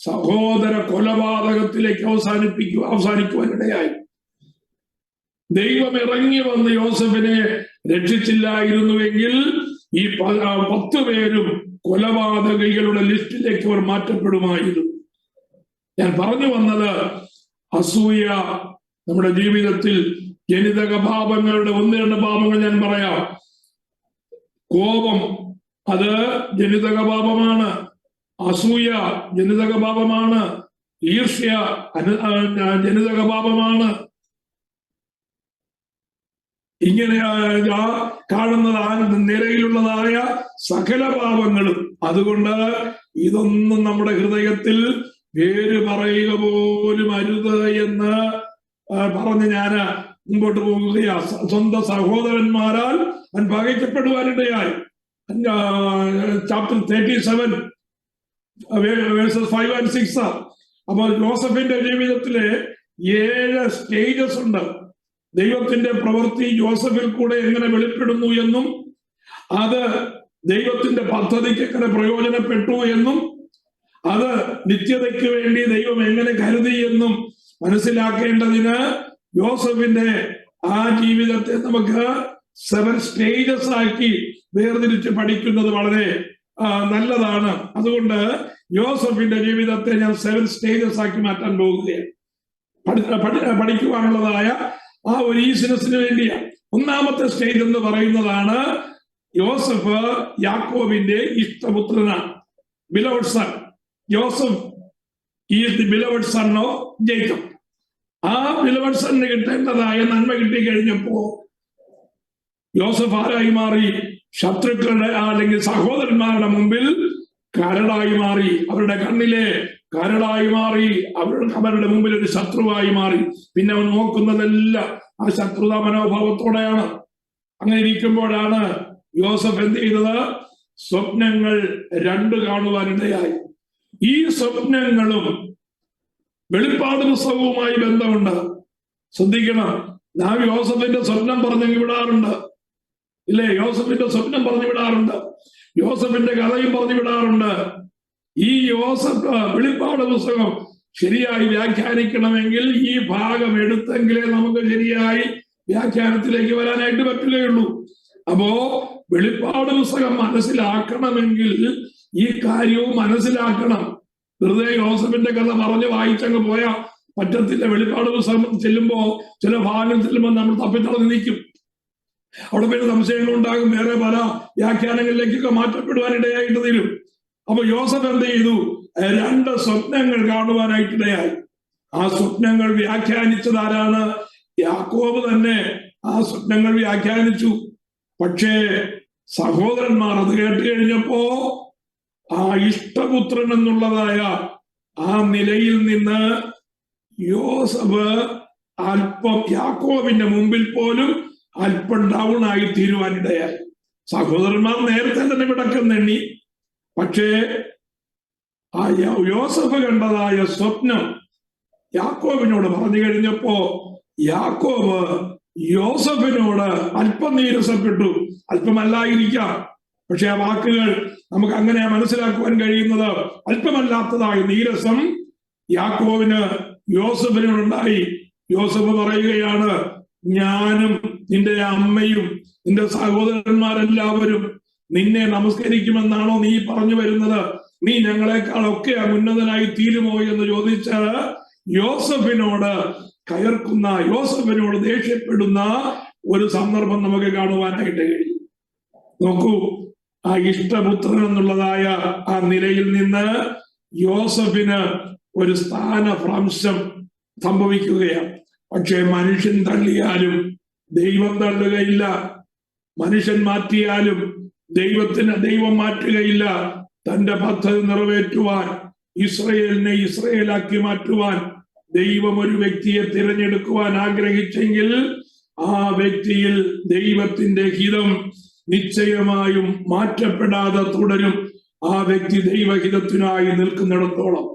സഹോദര കൊലപാതകത്തിലേക്ക് അവസാനിക്കുവാനിടയായി. ദൈവം ഇറങ്ങി വന്ന് യോസഫിനെ രക്ഷിച്ചില്ലായിരുന്നുവെങ്കിൽ ഈ 10 പേരും കൊലപാതകികളുടെ ലിസ്റ്റിലേക്ക് അവർ മാറ്റപ്പെടുമായിരുന്നു. ഞാൻ പറഞ്ഞു വന്നത് അസൂയ നമ്മുടെ ജീവിതത്തിൽ ജനിതക പാപങ്ങളുടെ 1-2 പാപങ്ങൾ ഞാൻ പറയാം. കോപം അത് ജനിതക പാപമാണ്. അസൂയ ജനിതക പാപമാണ്. ഈർഷ്യ ജനിതക പാപമാണ്. ഇങ്ങനെ കാണുന്നതായ നിരയിലുള്ളതായ സകല പാപങ്ങളും. അതുകൊണ്ട് ഇതൊന്നും നമ്മുടെ ഹൃദയത്തിൽ പേര് പറയുക പോലും അരുത് എന്ന് പറഞ്ഞ് ഞാൻ മുമ്പോട്ട് പോകുകയാ. സ്വന്തം സഹോദരന്മാരാൽ ഞാൻ പകയ്ക്കപ്പെടുവാനിടയായി. Chapter 37 versus 5 and 6. അപ്പോൾ ജോസഫിന്റെ ജീവിതത്തിലെ 7 സ്റ്റേജസ് ഉണ്ട്. ദൈവത്തിന്റെ പ്രവൃത്തി ജോസഫിൽ കൂടെ എങ്ങനെ വെളിപ്പെടുന്നു എന്നും അത് ദൈവത്തിന്റെ പദ്ധതിക്ക് എങ്ങനെ പ്രയോജനപ്പെട്ടു എന്നും അത് നിത്യതയ്ക്ക് വേണ്ടി ദൈവം എങ്ങനെ കരുതി എന്നും മനസ്സിലാക്കേണ്ടതിന് യോസഫിന്റെ ആ ജീവിതത്തെ നമുക്ക് 7 സ്റ്റേജസ് ആക്കി വേർതിരിച്ച് പഠിക്കുന്നത് വളരെ നല്ലതാണ്. അതുകൊണ്ട് യോസഫിന്റെ ജീവിതത്തെ ഞാൻ 7 സ്റ്റേജസ് ആക്കി മാറ്റാൻ പോകുകയാണ്. പഠിക്കുവാനുള്ളതായ ആ ഒരു ഈസിനസിന് വേണ്ടിയാണ്. 1-ാമത്തെ സ്റ്റേജ് എന്ന് പറയുന്നതാണ് യോസഫ് യാക്കോബിന്റെ ഇഷ്ടപുത്രനാണ്. Beloved son. യോസഫ് is the beloved son of Jacob. ആ ബിലവഡ് സണ്ണിന് കിട്ടേണ്ടതായ നന്മ കിട്ടിക്കഴിഞ്ഞപ്പോ യോസഫ് ആരായി മാറി? ശത്രുക്കളുടെ അല്ലെങ്കിൽ സഹോദരന്മാരുടെ മുമ്പിൽ കരടായി മാറി. അവരുടെ കണ്ണിലെ കരടായി മാറി. അവരുടെ മുമ്പിൽ ഒരു ശത്രുവായി മാറി. പിന്നെ അവൻ നോക്കുന്നതെല്ലാം ആ ശത്രുതാ മനോഭാവത്തോടെയാണ്. അങ്ങനെ ഇരിക്കുമ്പോഴാണ് യോസഫ് എന്ത് ചെയ്തത്? സ്വപ്നങ്ങൾ 2 കാണുവാനിടയായി. ഈ സ്വപ്നങ്ങളും വെളിപ്പാട് പുസ്തകവുമായി ബന്ധമുണ്ട്. ശ്രദ്ധിക്കണം. നാം യോസഫിന്റെ സ്വപ്നം പറഞ്ഞു വിടാറുണ്ട്, ഇല്ലേ? യോസഫിന്റെ സ്വപ്നം പറഞ്ഞു വിടാറുണ്ട്. യോസഫിന്റെ കഥയും പറഞ്ഞു വിടാറുണ്ട്. ഈ യോസഫ് വെളിപ്പാട് പുസ്തകം ശരിയായി വ്യാഖ്യാനിക്കണമെങ്കിൽ ഈ ഭാഗം എടുത്തെങ്കിലേ നമുക്ക് ശരിയായി വ്യാഖ്യാനത്തിലേക്ക് വരാനായിട്ട് പറ്റുകയുള്ളൂ. അപ്പോ വെളിപ്പാട് പുസ്തകം മനസ്സിലാക്കണമെങ്കിൽ ഈ കാര്യവും മനസ്സിലാക്കണം. വെറുതെ യോസഫിന്റെ കഥ പറഞ്ഞ് വായിച്ചങ്ങ് പോയാ പറ്റത്തില്ല. വെളിപ്പാട് പുസ്തകം ചെല്ലുമ്പോ ചില ഭാഗം ചെല്ലുമ്പോൾ നമ്മൾ തപ്പിത്തളർന്ന് നിൽക്കും. അവിടെ പിന്നെ സംശയങ്ങൾ ഉണ്ടാകും, വേറെ പല വ്യാഖ്യാനങ്ങളിലേക്കൊക്കെ മാറ്റപ്പെടുവാൻ ഇടയായിട്ട് തീരും. അപ്പൊ യോസഫ് എന്ത് ചെയ്തു? 2 സ്വപ്നങ്ങൾ കാണുവാനായിട്ടിടയായി. ആ സ്വപ്നങ്ങൾ വ്യാഖ്യാനിച്ചതാരാണ്? യാക്കോബ് തന്നെ ആ സ്വപ്നങ്ങൾ വ്യാഖ്യാനിച്ചു. പക്ഷേ സഹോദരന്മാർ അത് കേട്ട് കഴിഞ്ഞപ്പോ ആ ഇഷ്ടപുത്രൻ എന്നുള്ളതായ ആ നിലയിൽ നിന്ന് യോസഫ് അല്പം യാക്കോബിന്റെ മുമ്പിൽ പോലും അല്പം ഡൗൺ ആയി തീരുവാനിടയായി. സഹോദരന്മാർ നേരത്തെ തന്നെ വിടക്കെന്നെണ്ണി. പക്ഷേ ആ യോസഫ് കണ്ടതായ സ്വപ്നം യാക്കോബിനോട് പറഞ്ഞു കഴിഞ്ഞപ്പോ യാക്കോബ് യോസഫിനോട് അല്പം നീരസപ്പെട്ടു. അല്പമല്ലായിരിക്കാം, പക്ഷെ ആ വാക്കുകൾ നമുക്ക് അങ്ങനെ മനസ്സിലാക്കുവാൻ കഴിയുന്നത് അല്പമല്ലാത്തതായ നീരസം യാക്കോബിന് യോസഫിനോടുണ്ടായി. യോസഫ് പറയുകയാണ്, ഞാനും നിന്റെ അമ്മയും നിന്റെ സഹോദരന്മാരെല്ലാവരും നിന്നെ നമസ്കരിക്കുമെന്നാണോ നീ പറഞ്ഞു വരുന്നത്? നീ ഞങ്ങളെക്കാളൊക്കെ ഉന്നതനായി തീരുമോ എന്ന് ചോദിച്ച് യോസഫിനോട് കയർക്കുന്ന, യോസഫിനോട് ദേഷ്യപ്പെടുന്ന ഒരു സന്ദർഭം നമുക്ക് കാണുവാനായിട്ട് കഴിയും. നോക്കൂ, ആ ഇഷ്ടപുത്രൻ എന്നുള്ളതായ ആ നിലയിൽ നിന്ന് യോസഫിന് ഒരു സ്ഥാനഭ്രംശം സംഭവിക്കുകയാണ്. പക്ഷെ മനുഷ്യൻ തള്ളിയാലും ദൈവം തള്ളുകയില്ല. മനുഷ്യൻ മാറ്റിയാലും ദൈവം മാറ്റുകയില്ല. തന്റെ പദ്ധതി നിറവേറ്റുവാൻ, ഇസ്രയേലിനെ ഇസ്രയേലാക്കി മാറ്റുവാൻ ദൈവം ഒരു വ്യക്തിയെ തിരഞ്ഞെടുക്കുവാൻ ആഗ്രഹിച്ചെങ്കിൽ ആ വ്യക്തിയിൽ ദൈവത്തിന്റെ ഹിതം നിശ്ചയമായും മാറ്റപ്പെടാതെ തുടരും. ആ വ്യക്തി ദൈവഹിതത്തിനായി നിൽക്കുന്നിടത്തോളം.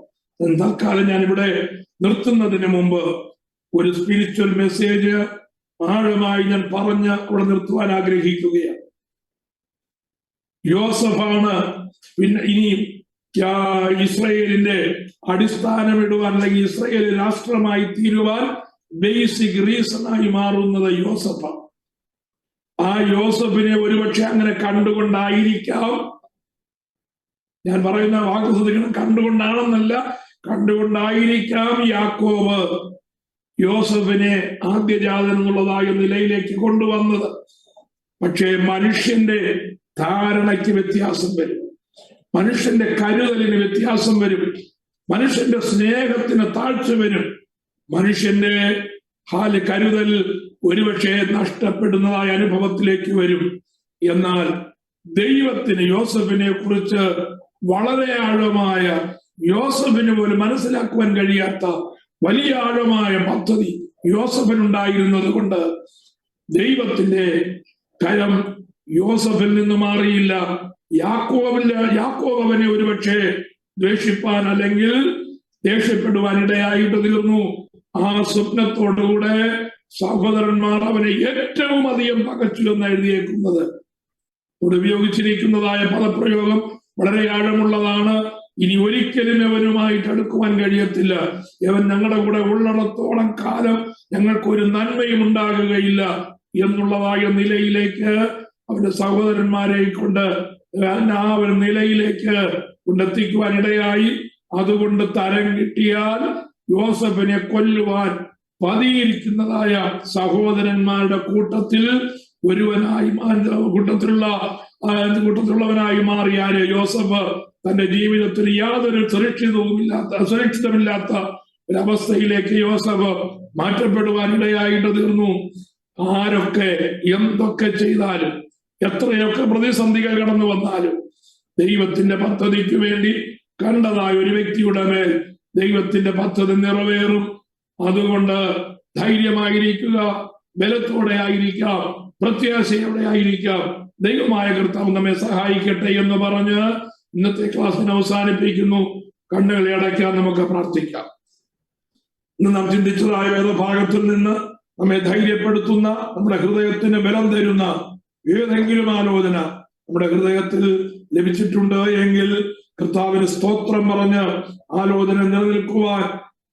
തൽക്കാലം ഞാനിവിടെ നിർത്തുന്നതിന് മുമ്പ് ഒരു സ്പിരിച്വൽ മെസ്സേജ് ആഴമായി ഞാൻ പറഞ്ഞ് അവിടെ നിർത്തുവാൻ ആഗ്രഹിക്കുകയാണ്. യോസഫാണ് പിന്നെ ഇനി ഇസ്രയേലിന്റെ അടിസ്ഥാനമിടുവാൻ, അല്ലെങ്കിൽ ഇസ്രയേൽ രാഷ്ട്രമായി തീരുവാൻ ബേസിക് റീസണായി മാറുന്നത് യോസഫാണ്. ആ യോസഫിനെ ഒരുപക്ഷെ അങ്ങനെ കണ്ടുകൊണ്ടായിരിക്കാം, ഞാൻ പറയുന്ന വാക്ക് ശ്രദ്ധിക്കണം, കണ്ടുകൊണ്ടാണെന്നല്ല, കണ്ടുകൊണ്ടായിരിക്കാം യാക്കോബ് യോസഫിനെ ആദ്യജാതൻ എന്നുള്ളതായ നിലയിലേക്ക് കൊണ്ടുവന്നത്. പക്ഷേ മനുഷ്യന്റെ ധാരണയ്ക്ക് വ്യത്യാസം വരും, മനുഷ്യന്റെ കരുതലിന് വ്യത്യാസം വരും, മനുഷ്യന്റെ സ്നേഹത്തിന് താഴ്ച വരും, മനുഷ്യന്റെ കരുതൽ ഒരുപക്ഷെ നഷ്ടപ്പെടുന്നതായ അനുഭവത്തിലേക്ക് വരും. എന്നാൽ ദൈവത്തിന് യോസഫിനെ കുറിച്ച് വളരെ ആഴമായ, യോസഫിന് പോലും മനസ്സിലാക്കുവാൻ കഴിയാത്ത വലിയ ആഴമായ പദ്ധതി യോസഫിനുണ്ടായിരുന്നത് കൊണ്ട് ദൈവത്തിന്റെ കരം യോസഫിൽ നിന്ന് മാറിയില്ല. യാക്കോബ് അവനെ ഒരുപക്ഷെ ദ്വേഷിപ്പാൻ അല്ലെങ്കിൽ ദേഷ്യപ്പെടുവാൻ ഇടയായിട്ട് തീർന്നു. ആ സ്വപ്നത്തോടുകൂടെ സഹോദരന്മാർ അവനെ ഏറ്റവും അധികം പകച്ചു എന്ന് എഴുതിയേക്കുന്നത്. ഇവിടെ ഉപയോഗിച്ചിരിക്കുന്നതായ പദപ്രയോഗം വളരെ ആഴമുള്ളതാണ്. ഇനി ഒരിക്കലും അവനുമായിട്ട് അടുക്കുവാൻ കഴിയത്തില്ല. അവൻ ഞങ്ങളുടെ കൂടെ ഉള്ളിടത്തോളം കാലം ഞങ്ങൾക്കൊരു നന്മയും ഉണ്ടാകുകയില്ല എന്നുള്ളതായ നിലയിലേക്ക് അവന്റെ സഹോദരന്മാരെ കൊണ്ട് ആ ഒരു നിലയിലേക്ക് കൊണ്ടെത്തിക്കുവാൻ ഇടയായി. അതുകൊണ്ട് തരം കിട്ടിയാൽ യോസഫിനെ കൊല്ലുവാൻ പതിയിരിക്കുന്നതായ സഹോദരന്മാരുടെ കൂട്ടത്തിൽ കൂട്ടത്തിലുള്ളവനായി മാറിയാല് യോസഫ് തന്റെ ജീവിതത്തിൽ യാതൊരു സുരക്ഷിതമില്ലാത്ത ഒരവസ്ഥയിലേക്ക് യോസഫ് മാറ്റപ്പെടുവാൻ ഇടയായിട്ട് തീർന്നു. ആരൊക്കെ എന്തൊക്കെ ചെയ്താലും, എത്രയൊക്കെ പ്രതിസന്ധികൾ കടന്നു വന്നാലും ദൈവത്തിന്റെ പദ്ധതിക്ക് വേണ്ടി കണ്ടതായ ഒരു വ്യക്തിയുടെ മേൽ ദൈവത്തിന്റെ പദ്ധതി നിറവേറും. അതുകൊണ്ട് ധൈര്യമായിരിക്കുക, ബലത്തോടെ ആയിരിക്കാം, പ്രത്യാശയോടെ ആയിരിക്കാം. ദൈവമായ കർത്താവ് നമ്മെ സഹായിക്കട്ടെ എന്ന് പറഞ്ഞ് ഇന്നത്തെ ക്ലാസ്സിനെ അവസാനിപ്പിക്കുന്നു. കണ്ണുകളെ അടയ്ക്കാൻ നമുക്ക് പ്രാർത്ഥിക്കാം. ഇന്ന് നാം ചിന്തിച്ചതായ വേദഭാഗത്തിൽ നിന്ന് നമ്മെ ധൈര്യപ്പെടുത്തുന്ന, നമ്മുടെ ഹൃദയത്തിന് ബലം തരുന്ന ഏതെങ്കിലും ആലോചന നമ്മുടെ ഹൃദയത്തിൽ ലഭിച്ചിട്ടുണ്ട് എങ്കിൽ കർത്താവിന് സ്തോത്രം പറഞ്ഞ് ആലോചന നിലനിൽക്കുവാൻ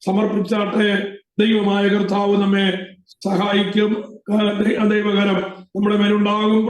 സമർപ്പിച്ചാട്ടെ. ദൈവമായ കർത്താവ് നമ്മെ സഹായിക്കും. ദൈവകരം നമ്മുടെ മേലുണ്ടാകും.